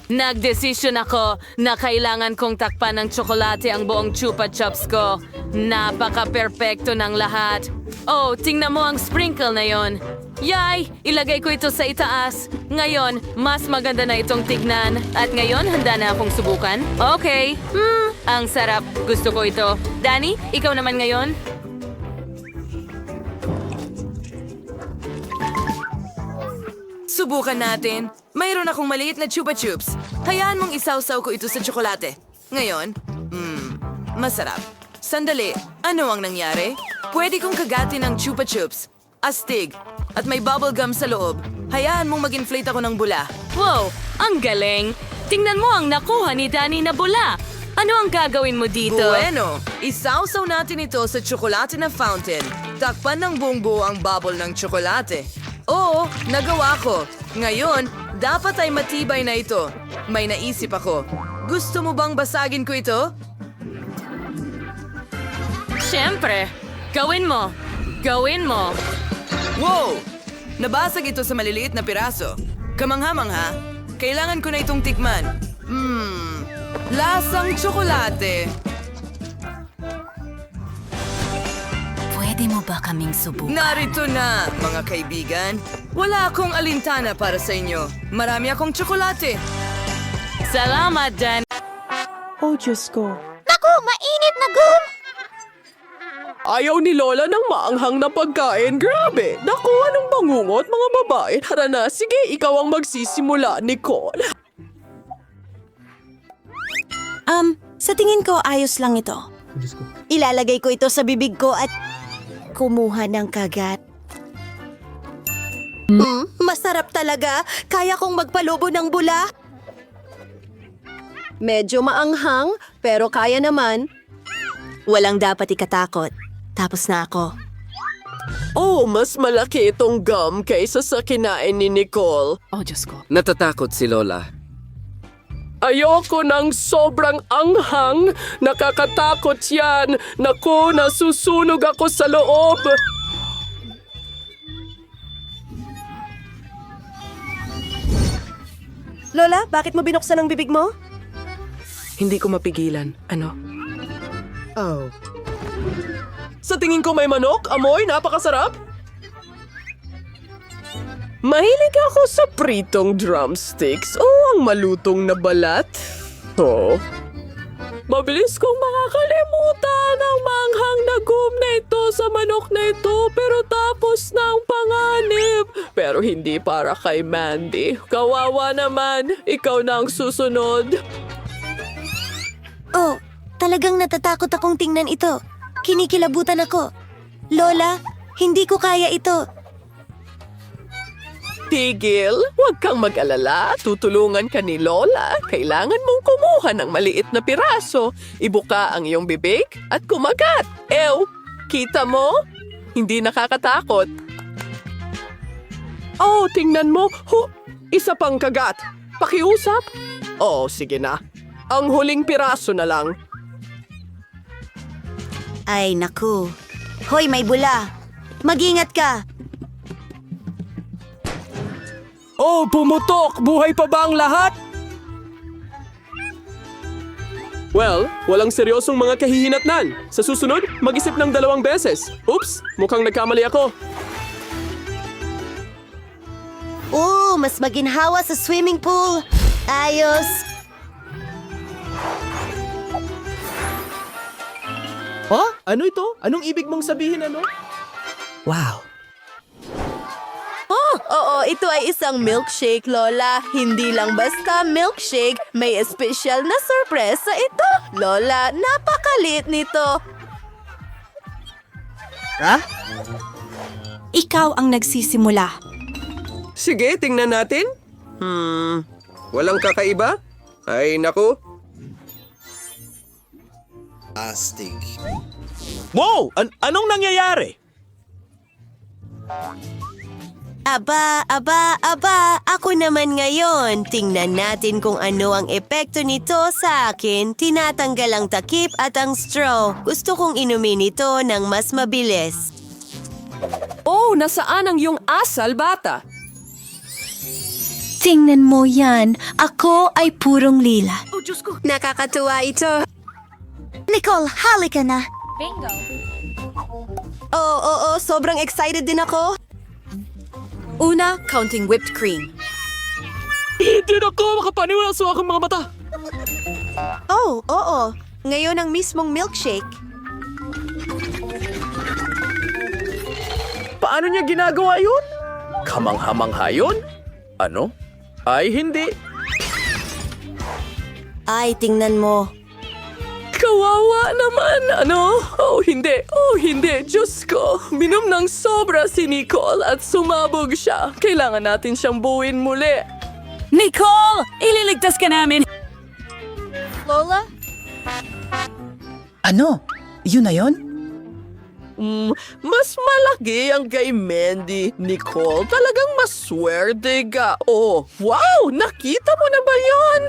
Nagdesisyon ako na kailangan kong takpan ng tsokolate ang buong Chupa Chups ko. Napaka-perpekto ng lahat. Oh, tingnan mo ang sprinkle na yon. Yay! Ilagay ko ito sa itaas. Ngayon, mas maganda na itong tignan. At ngayon, handa na akong subukan. Okay. Ang sarap. Gusto ko ito. Danny, ikaw naman ngayon? Subukan natin. Mayroon akong maliit na Chupa Chups. Hayaan mong isawsaw ko ito sa tsokolate. Ngayon, masarap. Sandali, ano ang nangyari? Pwede kong kagatin ng Chupa Chups. Astig. At may bubble gum sa loob. Hayaan mong mag-inflate ako ng bula. Wow, ang galing. Tingnan mo ang nakuha ni Danny na bula. Ano ang gagawin mo dito? Bueno, isawsaw natin ito sa tsokolate na fountain. Takpan ng buong buo ang bubble ng tsokolate. Oo, nagawa ko. Ngayon, dapat ay matibay na ito. May naisip ako. Gusto mo bang basagin ko ito? Siyempre. Gawin mo. Gawin mo. Wow! Nabasag ito sa maliliit na piraso. Kamangha-mangha. Kailangan ko na itong tikman. Lasang tsokolate. Pwede mo ba kaming subukan? Narito na, mga kaibigan. Wala akong alintana para sa inyo. Marami akong tsokolate. Salamat, Dan. Oh, Diyos ko. Naku, mainit na gum! Ayaw ni Lola ng maanghang na pagkain. Grabe! Naku, anong bangungot, mga babae? Tara na, sige, ikaw ang magsisimula, Nicole. Sa tingin ko, ayos lang ito. Ilalagay ko ito sa bibig ko at kumuha ng kagat. Masarap talaga. Kaya kong magpalubo ng bula. Medyo maanghang, pero kaya naman. Walang dapat ikatakot. Tapos na ako. Oh, mas malaki itong gum kaysa sa kinain ni Nicole. Oh, Diyos ko. Natatakot si Lola. Ayoko ng sobrang anghang. Nakakatakot yan. Naku, nasusunog ako sa loob. Lola, bakit mo binuksan ang bibig mo? Hindi ko mapigilan. Ano? Oh. Sa tingin ko may manok, amoy, napakasarap. Mahilig ako sa pritong drumsticks o ang malutong na balat. Oh. Mabilis kong makakalimutan ang manghang na gum na ito sa manok na ito pero tapos na ang panganib. Pero hindi para kay Mandy. Kawawa naman, ikaw na ang susunod. Oh, talagang natatakot akong tingnan ito. Kinikilabutan ako. Lola, hindi ko kaya ito. Tigil, huwag kang mag-alala. Tutulungan ka ni Lola. Kailangan mong kumuha ng maliit na piraso. Ibuka ang iyong bibig at kumagat. Ew, kita mo? Hindi nakakatakot. Oh, tingnan mo. Isa pang kagat. Pakiusap? Oh, sige na. Ang huling piraso na lang. Ay, naku. Hoy, may bula. Mag-ingat ka. Oh, pumutok! Buhay pa ba ang lahat? Well, walang seryosong mga kahihinatnan. Sa susunod, mag-isip ng 2 beses. Oops, mukhang nagkamali ako. Oh, mas maginhawa sa swimming pool. Ayos. Oh, ano ito? Anong ibig mong sabihin, ano? Wow. Oh, oo, ito ay isang milkshake, Lola. Hindi lang basta milkshake, may espesyal na sorpresa ito. Lola, napakalit nito. Ha? Ikaw ang nagsisimula. Sige, tingnan natin. Walang kakaiba? Ay, naku. Astig. Wow! Anong nangyayari? Aba, ako naman ngayon. Tingnan natin kung ano ang epekto nito sa akin. Tinatanggal ang takip at ang straw. Gusto kong inumin ito ng mas mabilis. Oh, nasaan ang iyong asal, bata? Tingnan mo yan. Ako ay purong lila. Nakakatuwa ito. Nicole, halika na. Bingo. Oo, sobrang excited din ako. Una, counting whipped cream. Hindi na ako makapaniwala sa aking mga mata. Oh, oo. Ngayon ang mismong milkshake. Paano niya ginagawa yun? Kamangha-mangha yun? Ano? Ay, hindi. Ay, tingnan mo. Kawawa naman, ano? Oh, hindi. Diyos ko. Minom ng sobra si Nicole at sumabog siya. Kailangan natin siyang buuin muli. Nicole! Ililigtas ka namin! Lola? Ano? Yun na yun? Mas malaki ang kay Mandy. Nicole, talagang maswerte ka. Oh, wow! Nakita mo na ba yun?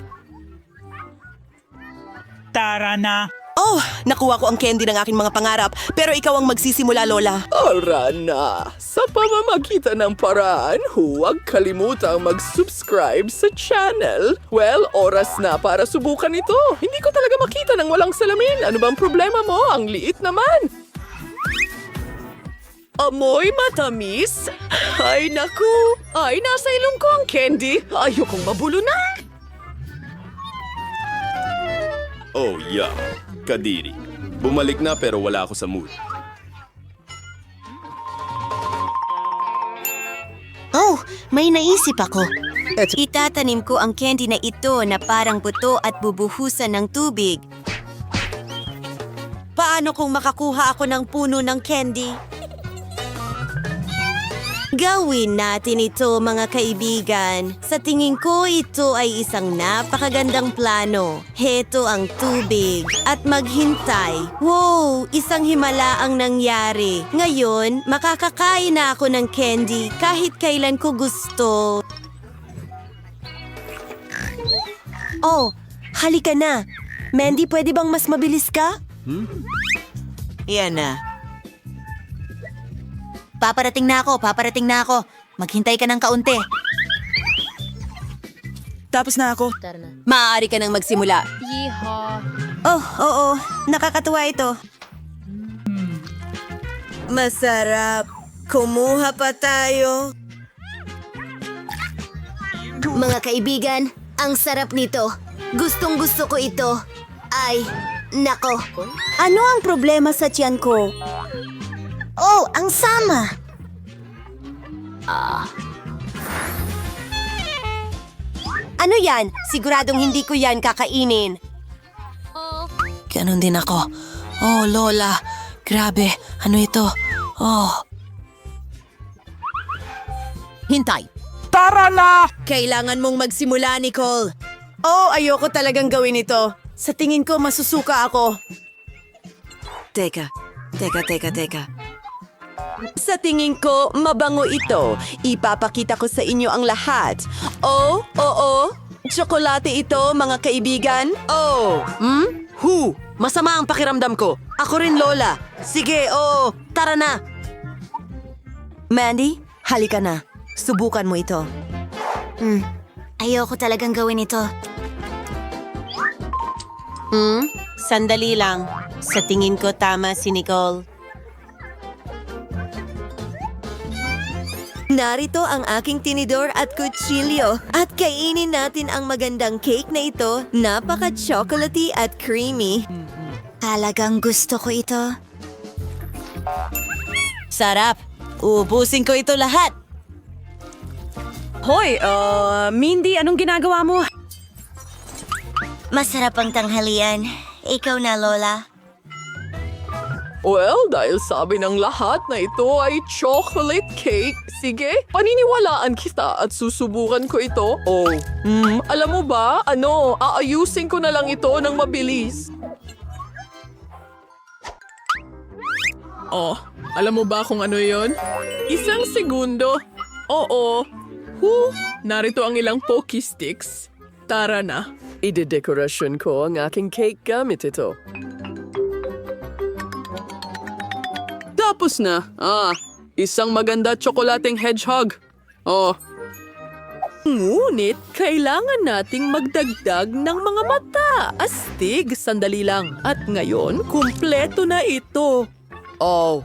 Tara na. Oh, nakuha ko ang candy ng aking mga pangarap, pero ikaw ang magsisimula, Lola. Ara na! Sa pamamagitan ng paraan, huwag kalimutang mag-subscribe sa channel. Well, oras na para subukan ito. Hindi ko talaga makita ng walang salamin. Ano bang problema mo? Ang liit naman. Amoy matamis? Ay, naku! Ay, nasa ilong ko ang candy. Ayokong mabulunan. Oh, yeah. Kadiri. Bumalik na pero wala ako sa mood. Oh, may naisip ako. Itatanim ko ang candy na ito na parang buto at bubuhusan ng tubig. Paano kung makakuha ako ng puno ng candy? Gawin natin ito, mga kaibigan. Sa tingin ko, ito ay isang napakagandang plano. Heto ang tubig. At maghintay. Wow! Isang himala ang nangyari. Ngayon, makakakain na ako ng candy kahit kailan ko gusto. Oh, halika na. Mandy, pwede bang mas mabilis ka? Yan na. Paparating na ako. Maghintay ka ng kaunti. Tapos na ako. Maaari ka nang magsimula. Yeehaw. Oh, oo. Nakakatuwa ito. Masarap. Kumuha pa tayo. Mga kaibigan, ang sarap nito. Gustong gusto ko ito. Ay, nako. Ano ang problema sa tiyan ko? Oh, ang sama. Ano yan? Siguradong hindi ko yan kakainin. Ganon din ako. Oh, Lola. Grabe. Ano ito? Oh. Hintay. Tara na! Kailangan mong magsimula, Nicole. Oh, ayoko talagang gawin ito. Sa tingin ko, masusuka ako. Teka. Sa tingin ko, mabango ito. Ipapakita ko sa inyo ang lahat. Oh, oo. Tsokolate ito, mga kaibigan. Oh. Masama ang pakiramdam ko. Ako rin, Lola. Sige, oo. Tara na. Mandy, halika na. Subukan mo ito. Ayoko talagang gawin ito. Sandali lang. Sa tingin ko, tama si Nicole. Narito ang aking tinidor at kutsilyo at kainin natin ang magandang cake na ito. Napaka-chocolatey at creamy. Talagang gusto ko ito. Sarap. Ubusin ko ito lahat. Hoy, Mindy, anong ginagawa mo? Masarap ang tanghalian. Ikaw na, Lola. Well, dahil sabi ng lahat na ito ay chocolate cake, sige, paniniwalaan kita at susubukan ko ito. Oh, alam mo ba, aayusin ko na lang ito ng mabilis. Oh, alam mo ba kung ano yon? 1 segundo. Oo. Narito ang ilang Pocky Sticks. Tara na. Idedekorasyon ko ang aking cake gamit ito. Tapos na. Isang maganda tsokolating hedgehog. Oh. Ngunit, kailangan nating magdagdag ng mga mata. Astig, sandali lang. At ngayon, kumpleto na ito. Oh,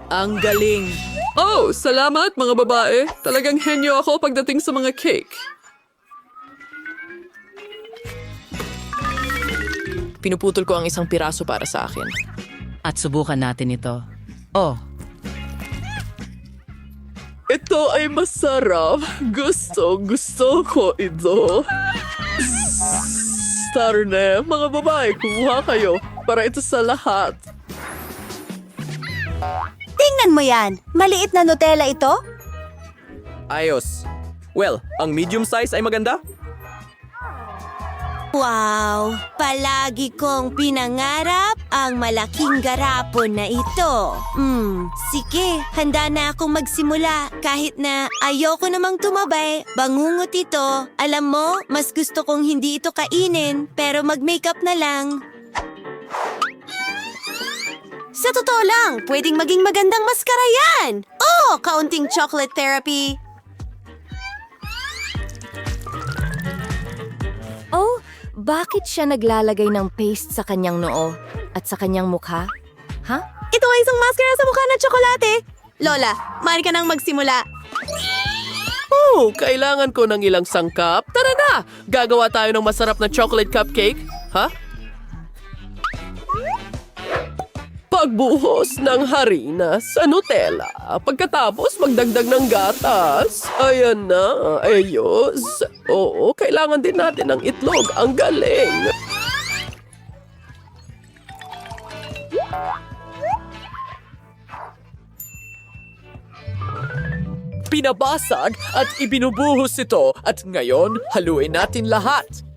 ang galing. Oh, salamat mga babae. Talagang henyo ako pagdating sa mga cake. Pinuputol ko ang isang piraso para sa akin. At subukan natin ito. Oh, Ito ay masarap. Gusto ko ito. Tara na, mga babae, kumuha kayo para ito sa lahat. Tingnan mo yan. Maliit na Nutella ito. Ayos. Well, ang medium size ay maganda. Wow! Palagi kong pinangarap ang malaking garapon na ito. Sige, handa na akong magsimula. Kahit na ayoko namang tumabay, bangungot ito. Alam mo, mas gusto kong hindi ito kainin, pero mag-makeup na lang. Sa totoo lang, pwedeng maging magandang maskara yan! Oh, kaunting chocolate therapy. Oh, bakit siya naglalagay ng paste sa kanyang noo at sa kanyang mukha? Ha? Ito ay isang maskara sa mukha ng tsokolate. Lola, maaari ka nang magsimula. Oh, kailangan ko ng ilang sangkap. Tara na! Gagawa tayo ng masarap na chocolate cupcake. Ha? Pagbuhos ng harina sa Nutella. Pagkatapos, magdagdag ng gatas. Ayan na. Ayos. Oo, kailangan din natin ng itlog. Ang galing. Pinabasag at ibinubuhos ito. At ngayon, haluin natin lahat.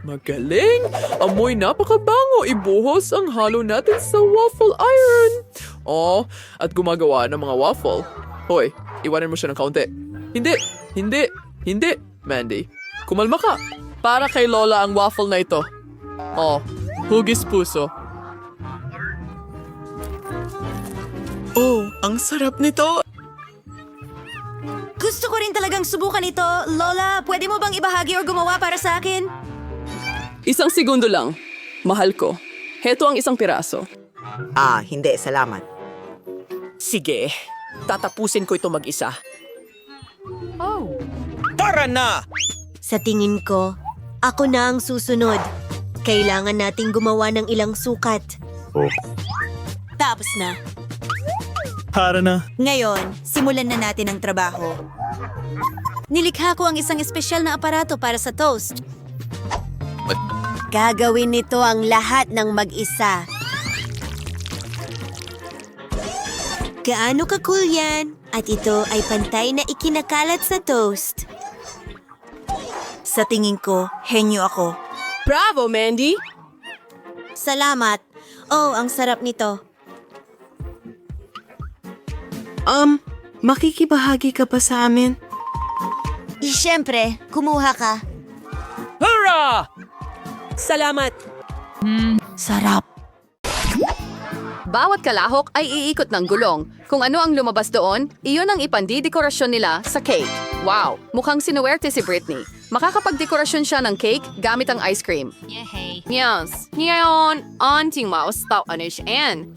Magaling! Amoy napakabango. Ibuhos ang halo natin sa waffle iron. Oh, at gumagawa ng mga waffle. Hoy, iwanan mo siya ng kaunti. Hindi! Hindi, Mandy. Kumalma ka. Para kay Lola ang waffle na ito. Oh, hugis puso. Oh, ang sarap nito. Gusto ko rin talagang subukan ito. Lola, pwede mo bang ibahagi o gumawa para sa akin? Isang segundo lang. Mahal ko. Heto ang isang piraso. Hindi, salamat. Sige, tatapusin ko ito mag-isa. Tara na! Sa tingin ko, ako na ang susunod. Kailangan nating gumawa ng ilang sukat. Tapos na. Para na. Ngayon, simulan na natin ang trabaho. Nilikha ko ang isang espesyal na aparato para sa toast. Gagawin nito ang lahat ng mag-isa. Gaano ka-cool yan? At ito ay pantay na ikinakalat sa toast. Sa tingin ko, henyo ako. Bravo, Mandy! Salamat. Oh, ang sarap nito. Makikibahagi ka pa sa amin? Siyempre, kumuha ka. Hurrah! Salamat! Sarap. Bawat kalahok ay iikot ng gulong. Kung ano ang lumabas doon, iyon ang ipandidekorasyon nila sa cake. Wow, mukhang sinuwerte si Britney. Makakapagdekorasyon siya ng cake gamit ang ice cream. Yes. Ngayon, anting mouse tao ano siya. 100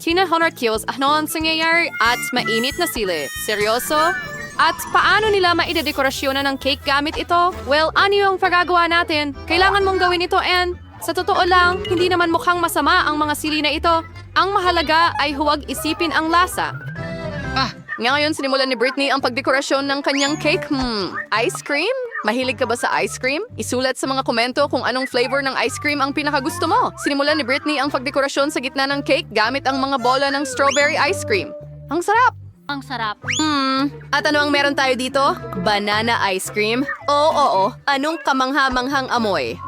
kilos ano ang nangyayari at mainit na sili. Seryoso? At paano nila maidedekorasyonan ng cake gamit ito? Well, ano yung pagagawa natin? Kailangan mong gawin ito, Anne. Sa totoo lang, hindi naman mukhang masama ang mga sili na ito. Ang mahalaga ay huwag isipin ang lasa. Ngayon sinimulan ni Britney ang pagdekorasyon ng kanyang cake. Ice cream? Mahilig ka ba sa ice cream? Isulat sa mga komento kung anong flavor ng ice cream ang pinakagusto mo. Sinimulan ni Britney ang pagdekorasyon sa gitna ng cake gamit ang mga bola ng strawberry ice cream. Ang sarap! Ang sarap. At ano ang meron tayo dito? Banana ice cream? Oo. Anong kamangha-manghang amoy?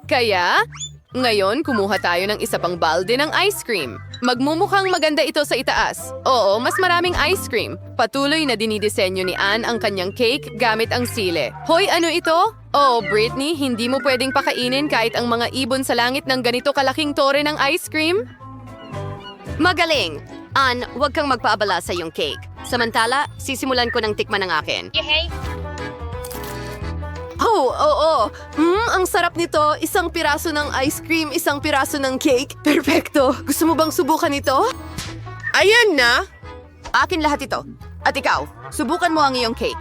Kaya, ngayon kumuha tayo ng isa pang balde ng ice cream. Magmumukhang maganda ito sa itaas. Oo, mas maraming ice cream. Patuloy na dinidisenyo ni Anne ang kanyang cake gamit ang sile. Hoy, ano ito? Oh, Britney, hindi mo pwedeng pakainin kahit ang mga ibon sa langit ng ganito kalaking tore ng ice cream? Magaling! Anne, huwag kang magpaabala sa iyong cake. Samantala, sisimulan ko ng tikman ng akin. Oh, oo. Ang sarap nito. Isang piraso ng ice cream, isang piraso ng cake. Perfecto. Gusto mo bang subukan ito? Ayan na! Akin lahat ito. At ikaw, subukan mo ang iyong cake.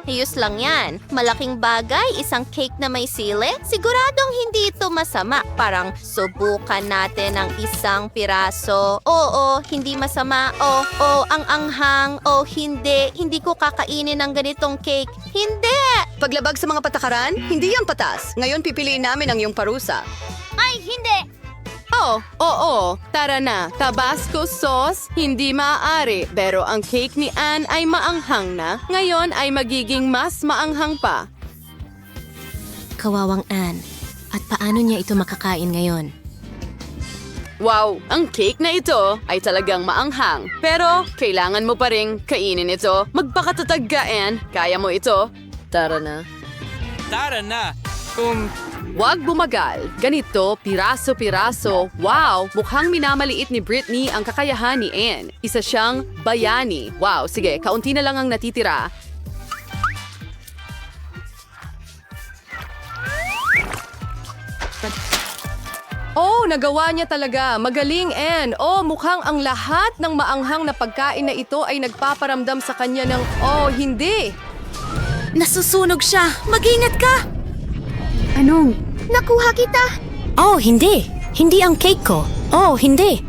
Hiyos lang yan. Malaking bagay, isang cake na may sili. Siguradong hindi ito masama. Parang subukan natin ang isang piraso. Oo, hindi masama. Oo, ang anghang. Oo, hindi. Hindi ko kakainin ang ganitong cake. Hindi! Paglabag sa mga patakaran, hindi yan patas. Ngayon pipiliin namin ang iyong parusa. Ay, hindi! Oo. Tara na. Tabasco sauce, hindi maaari. Pero ang cake ni Anne ay maanghang na. Ngayon ay magiging mas maanghang pa. Kawawang Anne. At paano niya ito makakain ngayon? Wow, ang cake na ito ay talagang maanghang. Pero kailangan mo pa rin kainin ito. Magpakatatag ka, Anne. Kaya mo ito. Tara na. Huwag bumagal. Ganito, piraso-piraso. Wow, mukhang minamaliit ni Britney ang kakayahan ni Anne. Isa siyang bayani. Wow, sige, kaunti na lang ang natitira. Oh, nagawa niya talaga. Magaling, Anne. Oh, mukhang ang lahat ng maanghang na pagkain na ito ay nagpaparamdam sa kanya ng, oh, hindi. Nasusunog siya! Mag-ingat ka! Anong? Nakuha kita! Oh, hindi! Hindi ang cake ko! Oh, hindi!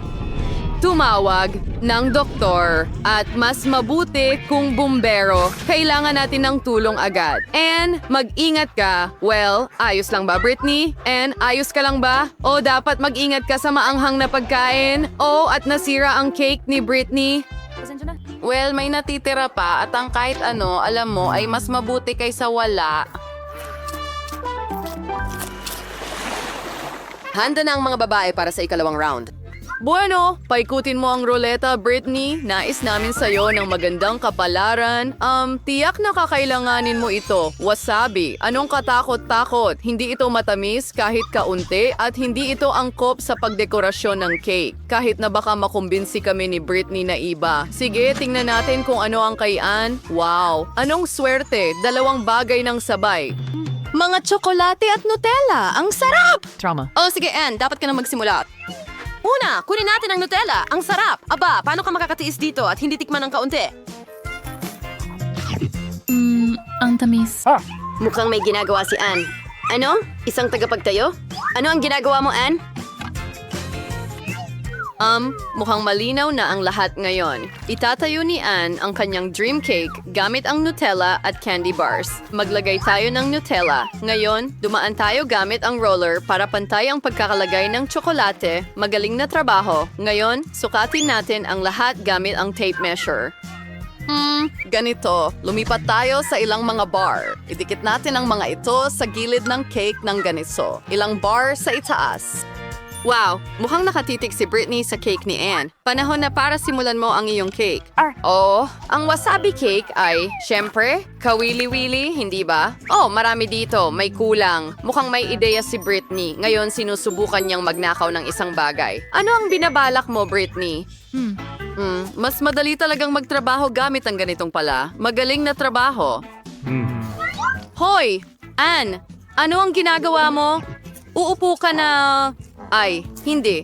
Tumawag ng doktor at mas mabuti kung bumbero. Kailangan natin ng tulong agad. And mag-ingat ka. Well, ayos lang ba, Britney? And ayos ka lang ba? O dapat mag-ingat ka sa maanghang na pagkain? O at nasira ang cake ni Britney? Well, may natitira pa at ang kahit ano, alam mo, ay mas mabuti kaysa wala. Handa na ang mga babae para sa ikalawang round. Bueno, paikutin mo ang ruleta, Britney. Nais namin sa'yo ng magandang kapalaran. Tiyak na kakailanganin mo ito. Wasabi. Anong katakot-takot? Hindi ito matamis kahit kaunti at hindi ito angkop sa pagdekorasyon ng cake. Kahit na baka makumbinsi kami ni Britney na iba. Sige, tingnan natin kung ano ang kay Ann. Wow! Anong swerte? Dalawang bagay ng sabay. Mga tsokolate at Nutella. Ang sarap! Trauma. Oh, sige, Ann. Dapat ka na magsimula. Una, kunin natin ang Nutella. Ang sarap. Aba, paano ka makakatiis dito at hindi tikman ng kaunti? Ang tamis. Mukhang may ginagawa si Ann. Ano? Isang tagapagtayo? Ano ang ginagawa mo, Ann? Mukhang malinaw na ang lahat ngayon. Itatayo ni Ann ang kanyang dream cake gamit ang Nutella at candy bars. Maglagay tayo ng Nutella. Ngayon, dumaan tayo gamit ang roller para pantay ang pagkakalagay ng tsokolate. Magaling na trabaho. Ngayon, sukatin natin ang lahat gamit ang tape measure. Ganito. Lumipat tayo sa ilang mga bar. Idikit natin ang mga ito sa gilid ng cake ng ganito. Ilang bar sa itaas. Wow, mukhang nakatitik si Britney sa cake ni Ann. Panahon na para simulan mo ang iyong cake. Oh, ang wasabi cake ay, syempre, kawili-wili, hindi ba? Oh, marami dito, may kulang. Mukhang may ideya si Britney. Ngayon sinusubukan niyang magnakaw ng isang bagay. Ano ang binabalak mo, Britney? Mas madali talagang magtrabaho gamit ang ganitong pala. Magaling na trabaho. Hoy, Ann, ano ang ginagawa mo? Uupo ka na... Ay, hindi.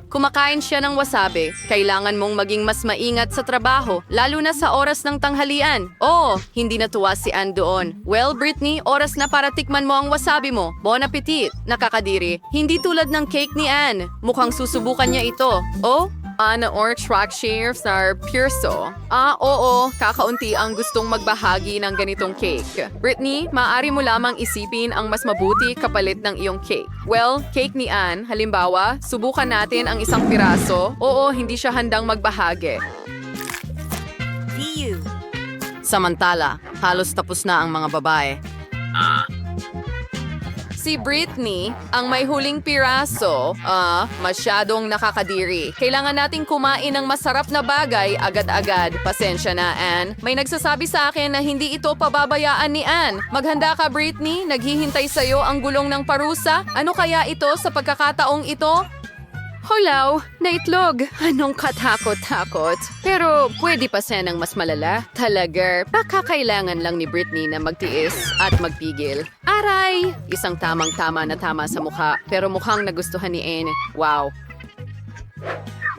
Kumakain siya ng wasabi. Kailangan mong maging mas maingat sa trabaho, lalo na sa oras ng tanghalian. Oh, hindi natuwa si Ann doon. Well, Britney, oras na para tikman mo ang wasabi mo. Bon appetit. Nakakadiri. Hindi tulad ng cake ni Ann. Mukhang susubukan niya ito. Oh, Ann or track shares are purso. Oo, kakaunti ang gustong magbahagi ng ganitong cake. Britney, maaari mo lamang isipin ang mas mabuti kapalit ng iyong cake. Well, cake ni Ann, halimbawa, subukan natin ang isang piraso. Oo, hindi siya handang magbahagi. Samantala, halos tapos na ang mga babae. Si Britney, ang may huling piraso, masyadong nakakadiri. Kailangan nating kumain ng masarap na bagay agad-agad. Pasensya na, Ann. May nagsasabi sa akin na hindi ito pababayaan ni Ann. Maghanda ka, Britney. Naghihintay sa'yo ang gulong ng parusa. Ano kaya ito sa pagkakataong ito? Hulaw, na itlog. Anong katakot-takot. Pero pwede pa siya ng mas malala. Talaga, baka kailangan lang ni Britney na magtiis at magpigil. Aray! Isang tamang-tama na tama sa mukha. Pero mukhang nagustuhan ni Ann. Wow.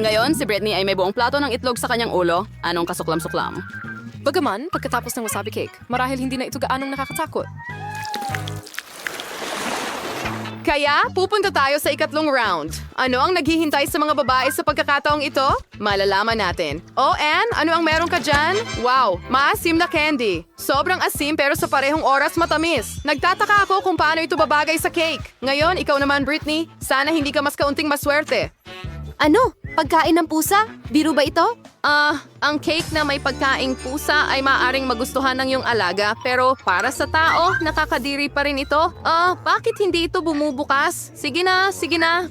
Ngayon, si Britney ay may buong plato ng itlog sa kanyang ulo. Anong kasuklam-suklam? Bagaman, pagkatapos ng wasabi cake, marahil hindi na ito gaanong nakakatakot. Kaya, pupunta tayo sa ikatlong round. Ano ang naghihintay sa mga babae sa pagkakataong ito? Malalaman natin. Oh, Ann, ano ang meron ka dyan? Wow, maasim na candy. Sobrang asim pero sa parehong oras matamis. Nagtataka ako kung paano ito babagay sa cake. Ngayon, ikaw naman, Britney, sana hindi ka mas kaunting maswerte. Ano? Pagkain ng pusa? Biro ba ito? Ang cake na may pagkaing pusa ay maaring magustuhan ng iyong alaga, pero para sa tao, nakakadiri pa rin ito. Bakit hindi ito bumubukas? Sige na.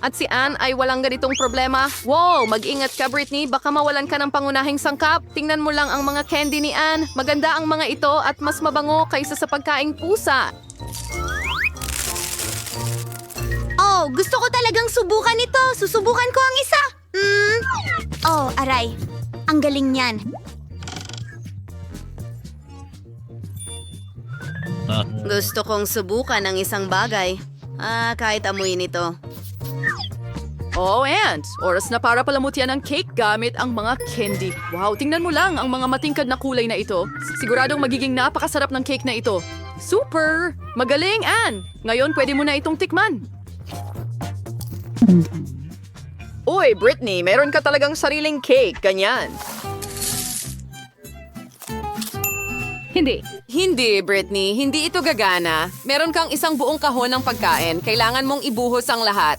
At si Ann ay walang ganitong problema. Wow, mag-ingat ka, Britney. Baka mawalan ka ng pangunahing sangkap. Tingnan mo lang ang mga candy ni Ann. Maganda ang mga ito at mas mabango kaysa sa pagkaing pusa. Oh, gusto ko talagang subukan ito. Susubukan ko ang isa. Oh, aray. Ang galing niyan. Gusto kong subukan ang isang bagay. Kahit amuyin ito. Oh, and oras na para palamutian ang cake gamit ang mga candy. Wow, tingnan mo lang ang mga matingkad na kulay na ito. Siguradong magiging napakasarap ng cake na ito. Super! Magaling, Ann! Ngayon, pwede mo na itong tikman. Uy, Britney, meron ka talagang sariling cake, ganyan. Hindi, Britney. Hindi ito gagana. Meron kang isang buong kahon ng pagkain. Kailangan mong ibuhos ang lahat.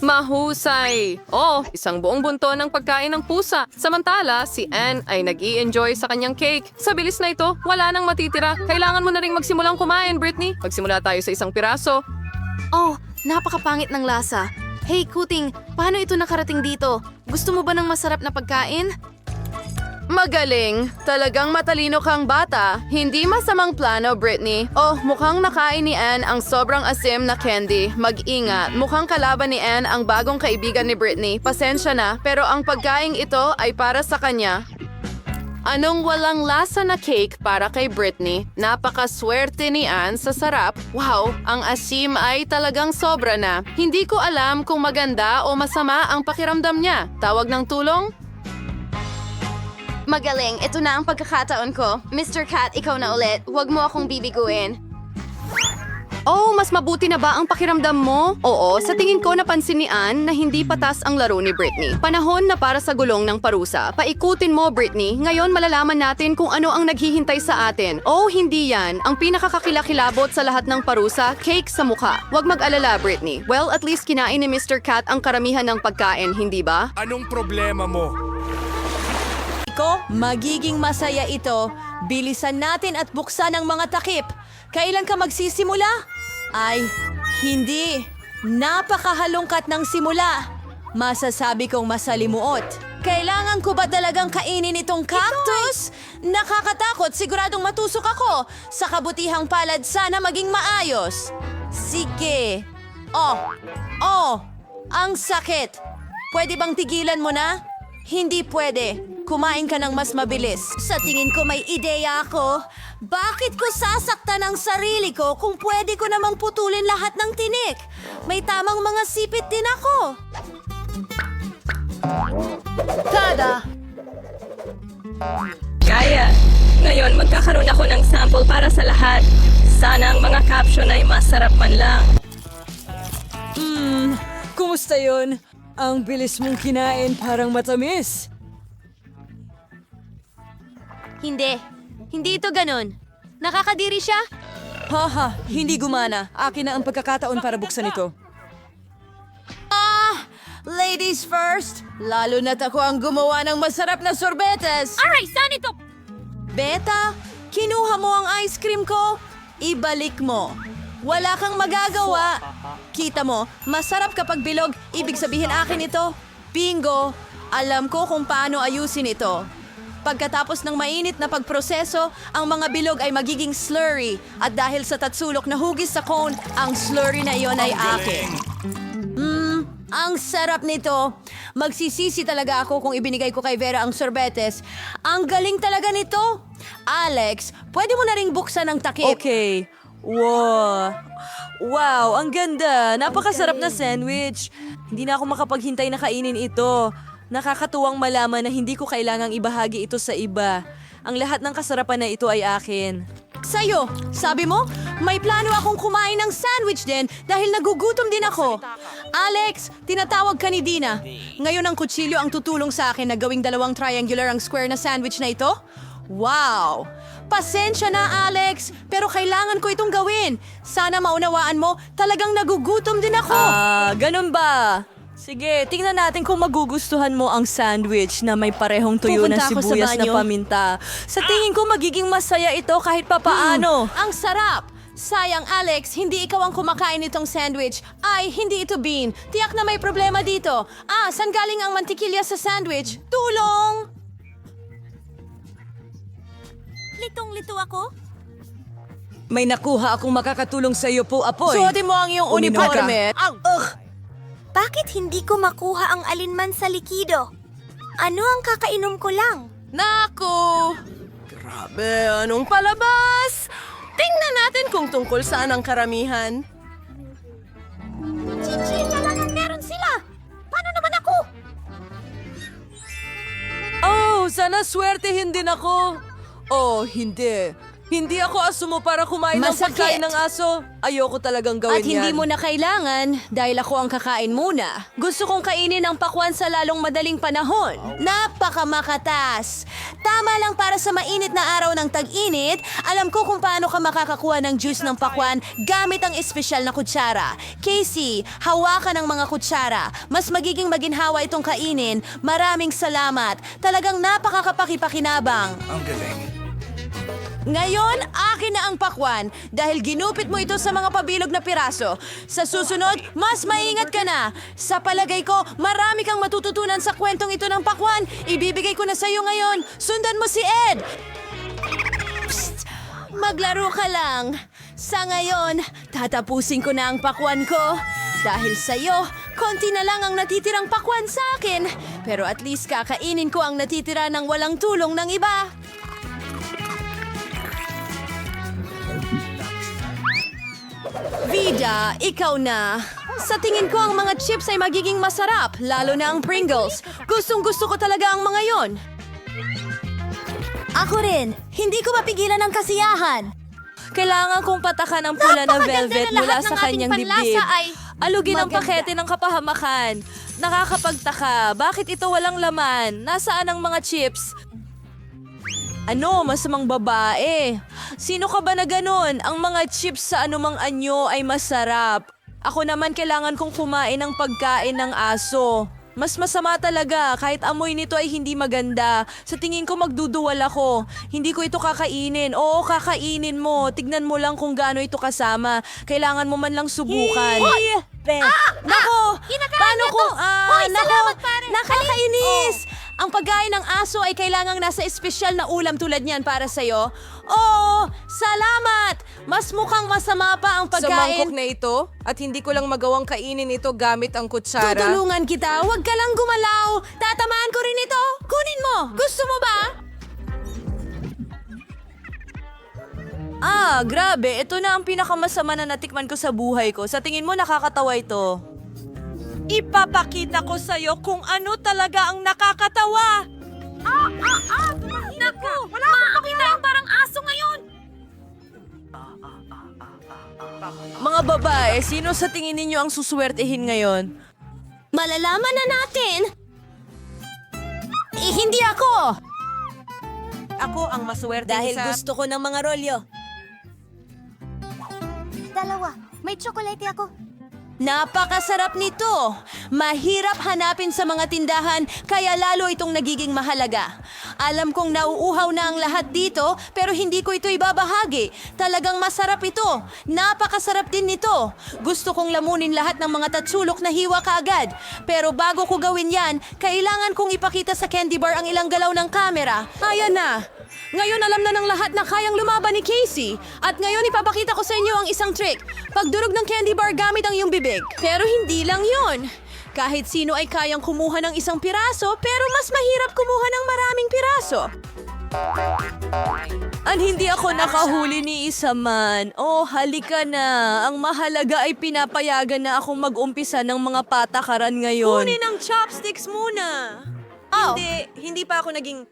Mahusay! Oh, isang buong bunto ng pagkain ng pusa. Samantala, si Ann ay nag-i-enjoy sa kanyang cake. Sa bilis na ito, wala nang matitira. Kailangan mo na rin magsimulang kumain, Britney. Magsimula tayo sa isang piraso. Oh, napakapangit ng lasa. Hey, Kuting, paano ito nakarating dito? Gusto mo ba ng masarap na pagkain? Magaling. Talagang matalino kang bata. Hindi masamang plano, Britney. Oh, mukhang nakain ni Anne ang sobrang asim na candy. Mag-ingat. Mukhang kalaban ni Anne ang bagong kaibigan ni Britney. Pasensya na, pero ang pagkain ito ay para sa kanya. Anong walang lasa na cake para kay Britney? Napakaswerte ni Anne sa sarap. Wow, ang asim ay talagang sobra na. Hindi ko alam kung maganda o masama ang pakiramdam niya. Tawag ng tulong? Magaling, ito na ang pagkakataon ko. Mr. Cat, ikaw na ulit. Huwag mo akong bibiguin. Oh, mas mabuti na ba ang pakiramdam mo? Oo, sa tingin ko napansin ni Anne na hindi patas ang laro ni Britney. Panahon na para sa gulong ng parusa. Paikutin mo, Britney. Ngayon malalaman natin kung ano ang naghihintay sa atin. Oh, hindi yan. Ang pinakakakilakilabot sa lahat ng parusa, cake sa mukha. Huwag mag-alala, Britney. Well, at least kinain ni Mr. Cat ang karamihan ng pagkain, hindi ba? Anong problema mo? Magiging masaya ito. Bilisan natin at buksan ang mga takip. Kailan ka magsisimula? Ay, hindi. Napakahalungkat ng simula. Masasabi kong masalimuot. Kailangan ko ba talagang kainin itong cactus? Nakakatakot, siguradong matusok ako. Sa kabutihang palad sana maging maayos. Sige. Ang sakit. Pwede bang tigilan mo na? Hindi pwede. Kumain ka ng mas mabilis. Sa tingin ko may ideya ako. Bakit ko sasaktan ang sarili ko kung pwede ko namang putulin lahat ng tinik? May tamang mga sipit din ako. Tada! Kaya, ngayon magkakaroon ako ng sample para sa lahat. Sana ang mga caption ay masarap man lang. Kumusta yun? Ang bilis mong kinain, parang matamis. Hindi. Hindi ito ganun. Nakakadiri siya? Haha, hindi gumana. Akin na ang pagkakataon para buksan ito. Ladies first. Lalo na't ako ang gumawa ng masarap na sorbetes. Aray, saan ito? Beta, kinuha mo ang ice cream ko? Ibalik mo. Wala kang magagawa. Kita mo, masarap kapag bilog. Ibig sabihin akin ito. Bingo! Alam ko kung paano ayusin ito. Pagkatapos ng mainit na pagproseso, ang mga bilog ay magiging slurry. At dahil sa tatsulok na hugis sa cone, ang slurry na iyon ay akin. Ang sarap nito. Magsisisi talaga ako kung ibinigay ko kay Vera ang sorbetes. Ang galing talaga nito. Alex, pwede mo na ring buksan ang takip. Okay. Wow, ang ganda. Napakasarap na sandwich. Hindi na ako makapaghintay na kainin ito. Nakakatuwang malaman na hindi ko kailangang ibahagi ito sa iba. Ang lahat ng kasarapan na ito ay akin. Sa'yo, sabi mo, may plano akong kumain ng sandwich din dahil nagugutom din ako. Alex, tinatawag ka ni Dina. Ngayon ang kutsilyo ang tutulong sa akin na gawing 2 triangular ang square na sandwich na ito? Wow! Pasensya na, Alex, pero kailangan ko itong gawin. Sana maunawaan mo, talagang nagugutom din ako. Ganun ba? Sige, tingnan natin kung magugustuhan mo ang sandwich na may parehong tuyo Pupunta na ako sa sibuyas na banyo. paminta. Sa tingin ko magiging masaya ito kahit papaano. Ang sarap! Sayang, Alex, hindi ikaw ang kumakain nitong sandwich. Ay, hindi ito bean. Tiyak na may problema dito. Saan galing ang mantikilya sa sandwich? Tulong! Litong-lito ako? May nakuha akong makakatulong sa iyo po, Apoy. Suotin mo ang iyong Uminom ka. uniforme. Bakit hindi ko makuha ang alinman sa likido? Ano ang kakainom ko lang? Naku! Grabe, anong palabas? Tingnan natin kung tungkol saan ang karamihan. Chichirya lang ang meron sila! Paano naman ako? Oh, sana swertehin din ako. Oh, hindi. Hindi ako asumo para kumain ng Masakit. pagkain ng aso. Ayoko talagang gawin At hindi yan. mo na kailangan dahil ako ang kakain muna. Gusto kong kainin ang pakwan sa lalong madaling panahon. Napakamakatas! Tama lang para sa mainit na araw ng tag-init, alam ko kung paano ka makakakuha ng juice ng pakwan gamit ang espesyal na kutsara. Casey, hawakan ang mga kutsara. Mas magiging maginhawa itong kainin. Maraming salamat. Talagang napakakapakipakinabang. Ang galing. Ngayon, akin na ang pakwan dahil ginupit mo ito sa mga pabilog na piraso. Sa susunod, mas maingat ka na. Sa palagay ko, marami kang matututunan sa kwentong ito ng pakwan. Ibibigay ko na sa iyo ngayon. Sundan mo si Ed. Psst! Maglaro ka lang. Sa ngayon, tatapusin ko na ang pakwan ko. Dahil sa iyo, konti na lang ang natitirang pakwan sa akin. Pero at least kakainin ko ang natitira ng walang tulong ng iba. Vida, ikaw na. Sa tingin ko ang mga chips ay magiging masarap, lalo na ang Pringles. Gustong-gusto ko talaga ang mga yon. Ako rin. Hindi ko mapigilan ang kasiyahan. Kailangan kong patakan ang pula na velvet na mula lahat sa ng ating kanyang panlasa dibdib. ay Alugin ang maganda. pakete ng kapahamakan. Nakakapagtaka. Bakit ito walang laman? Nasaan ang mga chips? Ano, masamang babae. Sino ka ba na ganun? Ang mga chips sa anumang anyo ay masarap. Ako naman kailangan kong kumain ng pagkain ng aso. Mas masama talaga, kahit amoy nito ay hindi maganda. Sa tingin ko magduduwal ako. Hindi ko ito kakainin. Oo, kakainin mo. Tignan mo lang kung gaano ito kasama. Kailangan mo man lang subukan. Nako! Paano niya kung... to. Hoy, salamat, pare. Nakakainis! Ang pagkain ng aso ay kailangang nasa espesyal na ulam tulad niyan para sa'yo. Oo! Salamat! Mas mukhang masama pa ang Sa pagkain. mangkok na ito, at hindi ko lang magawang kainin ito gamit ang kutsara. Tutulungan kita. Huwag ka lang gumalaw. Tatamaan ko rin ito. Kunin mo. Gusto mo ba? Grabe. Ito na ang pinakamasama na natikman ko sa buhay ko. Sa tingin mo, nakakatawa ito. Ipapakita ko sa'yo kung ano talaga ang nakakatawa. Naku! Wala akong makita yung parang aso ngayon! Mga babae, sino sa tingin ninyo ang suswertehin ngayon? Malalaman na natin! Hindi ako! Ako ang maswerte Dahil sa... gusto ko ng mga rolyo. Dalawa. May tsokolate ako. Napakasarap nito! Mahirap hanapin sa mga tindahan, kaya lalo itong nagiging mahalaga. Alam kong nauuhaw na ang lahat dito, pero hindi ko ito ibabahagi. Talagang masarap ito. Napakasarap din nito. Gusto kong lamunin lahat ng mga tatsulok na hiwa kaagad. Pero bago ko gawin yan, kailangan kong ipakita sa candy bar ang ilang galaw ng kamera. Ayan na! Ngayon alam na ng lahat na kayang lumaban ni Casey. At ngayon ipapakita ko sa inyo ang isang trick. Pagdurog ng candy bar gamit ang iyong bibig. Pero hindi lang yon. Kahit sino ay kayang kumuha ng isang piraso, pero mas mahirap kumuha ng maraming piraso. At hindi ako nakahuli ni isa man. Oh, halika na. Ang mahalaga ay pinapayagan na akong mag-umpisa ng mga patakaran ngayon. Kunin ang chopsticks muna. Hindi pa ako naging...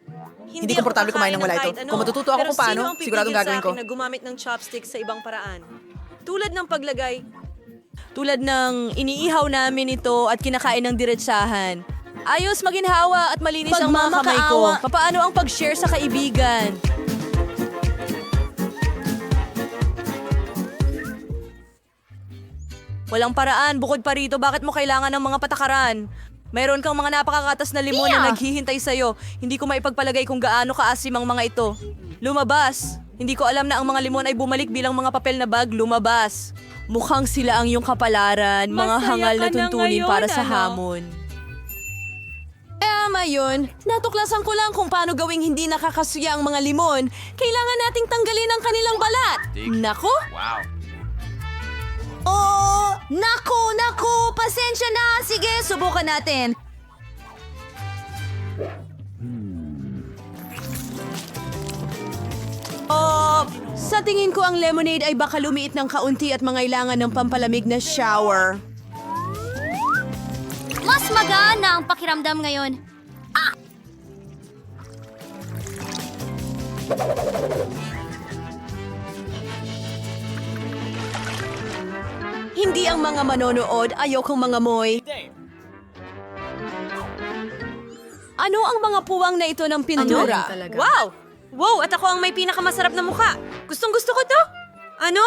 Hindi komportable kumain ng wala ito. Kung matututo ako kung paano, siguradong gagawin ko. Na gumamit ng chopsticks sa ibang paraan. Tulad ng paglagay. Tulad ng iniihaw namin ito at kinakain ng diretsahan. Ayos maginhawa at malinis ang mga kamay ko. Papaano ang pag-share sa kaibigan? Walang paraan. Bukod pa rito, bakit mo kailangan ng mga patakaran? Mayroon kang mga napakakatas na limon na naghihintay sa'yo. Hindi ko maipagpalagay kung gaano kaasim ang mga ito. Lumabas! Hindi ko alam na ang mga limon ay bumalik bilang mga papel na bag. Lumabas! Mukhang sila ang iyong kapalaran, mga Masaya hangal na ka na tuntunin ngayon, para sa ano? hamon. Tama yun. Natuklasan ko lang kung paano gawing hindi nakakasuya ang mga limon. Kailangan nating tanggalin ang kanilang balat. Nako! Wow. Oh! Naku! Pasensya na! Sige, subukan natin. Sa tingin ko ang lemonade ay baka lumiit ng kaunti at mangailangan ng pampalamig na shower. Mas magana ang pakiramdam ngayon. Hindi ang mga manonood, ayokong mga moy. Ano ang mga puwang na ito ng pintura? Wow! Wow, at ako ang may pinakamasarap na mukha. Gustong gusto ko to. Ano?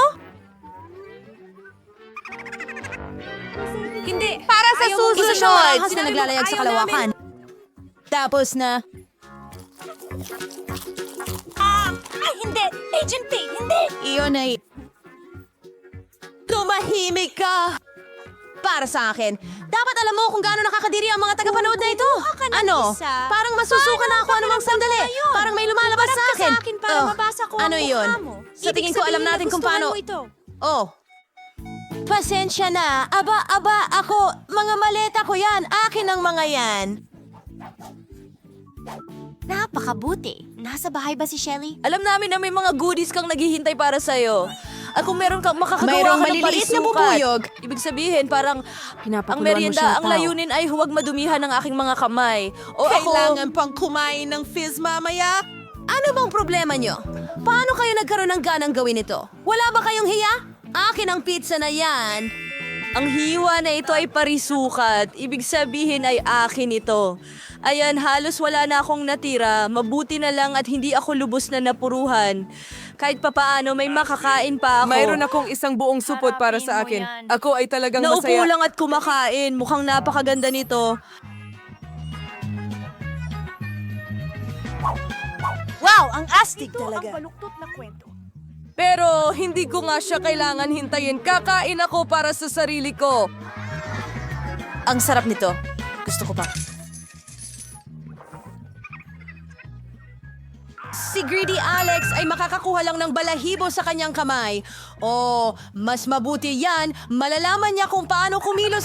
Hindi. Para sa Ayaw mong susunod! isa siyang marahas na Sinabi mo, naglalayag sa ayaw kalawakan. namin. Tapos na... Ay, hindi! Agent P, hindi! Iyon ay... Tumahimik ka! Para sa akin, dapat alam mo kung gaano nakakadiri ang mga tagapanood na ito. Ano? Parang masusuka na ako anumang sandali. Parang may lumalabas sa akin. Para mabasa ko ano ang yun? mukha mo. Sa tingin ko alam natin kung paano... Oh. Pasensya na. Aba, ako. Mga maleta ko yan. Akin ang mga yan. Napakabuti. Nasa bahay ba si Shelly? Alam namin na may mga goodies kang naghihintay para sa'yo. At kung meron kang makakagawa Mayroong ka ng maliliit na parisukat, bubuyog. ibig sabihin parang ang mo merienda, siya, ang Pao. layunin ay huwag madumihan ng aking mga kamay. O Kailangan ako... pang kumain ng fizz mamaya? Ano bang problema nyo? Paano kayo nagkaroon ng ganang gawin ito? Wala ba kayong hiya? Akin ang pizza na yan. Ang hiwa na ito ay parisukat. Ibig sabihin ay akin ito. Ayan, halos wala na akong natira. Mabuti na lang at hindi ako lubos na napuruhan. Kahit papaano, may makakain pa ako. Mayroon akong isang buong supot para sa akin. Ako ay talagang Naupo masaya. lang at kumakain. Mukhang napakaganda nito. Wow, ang astig talaga. Ang baluktot na kwento. Pero hindi ko nga siya kailangan hintayin. Kakain ako para sa sarili ko. Ang sarap nito. Gusto ko pa. Si Greedy Alex ay makakakuha lang ng balahibo sa kanyang kamay. O, mas mabuti yan, malalaman niya kung paano kumilos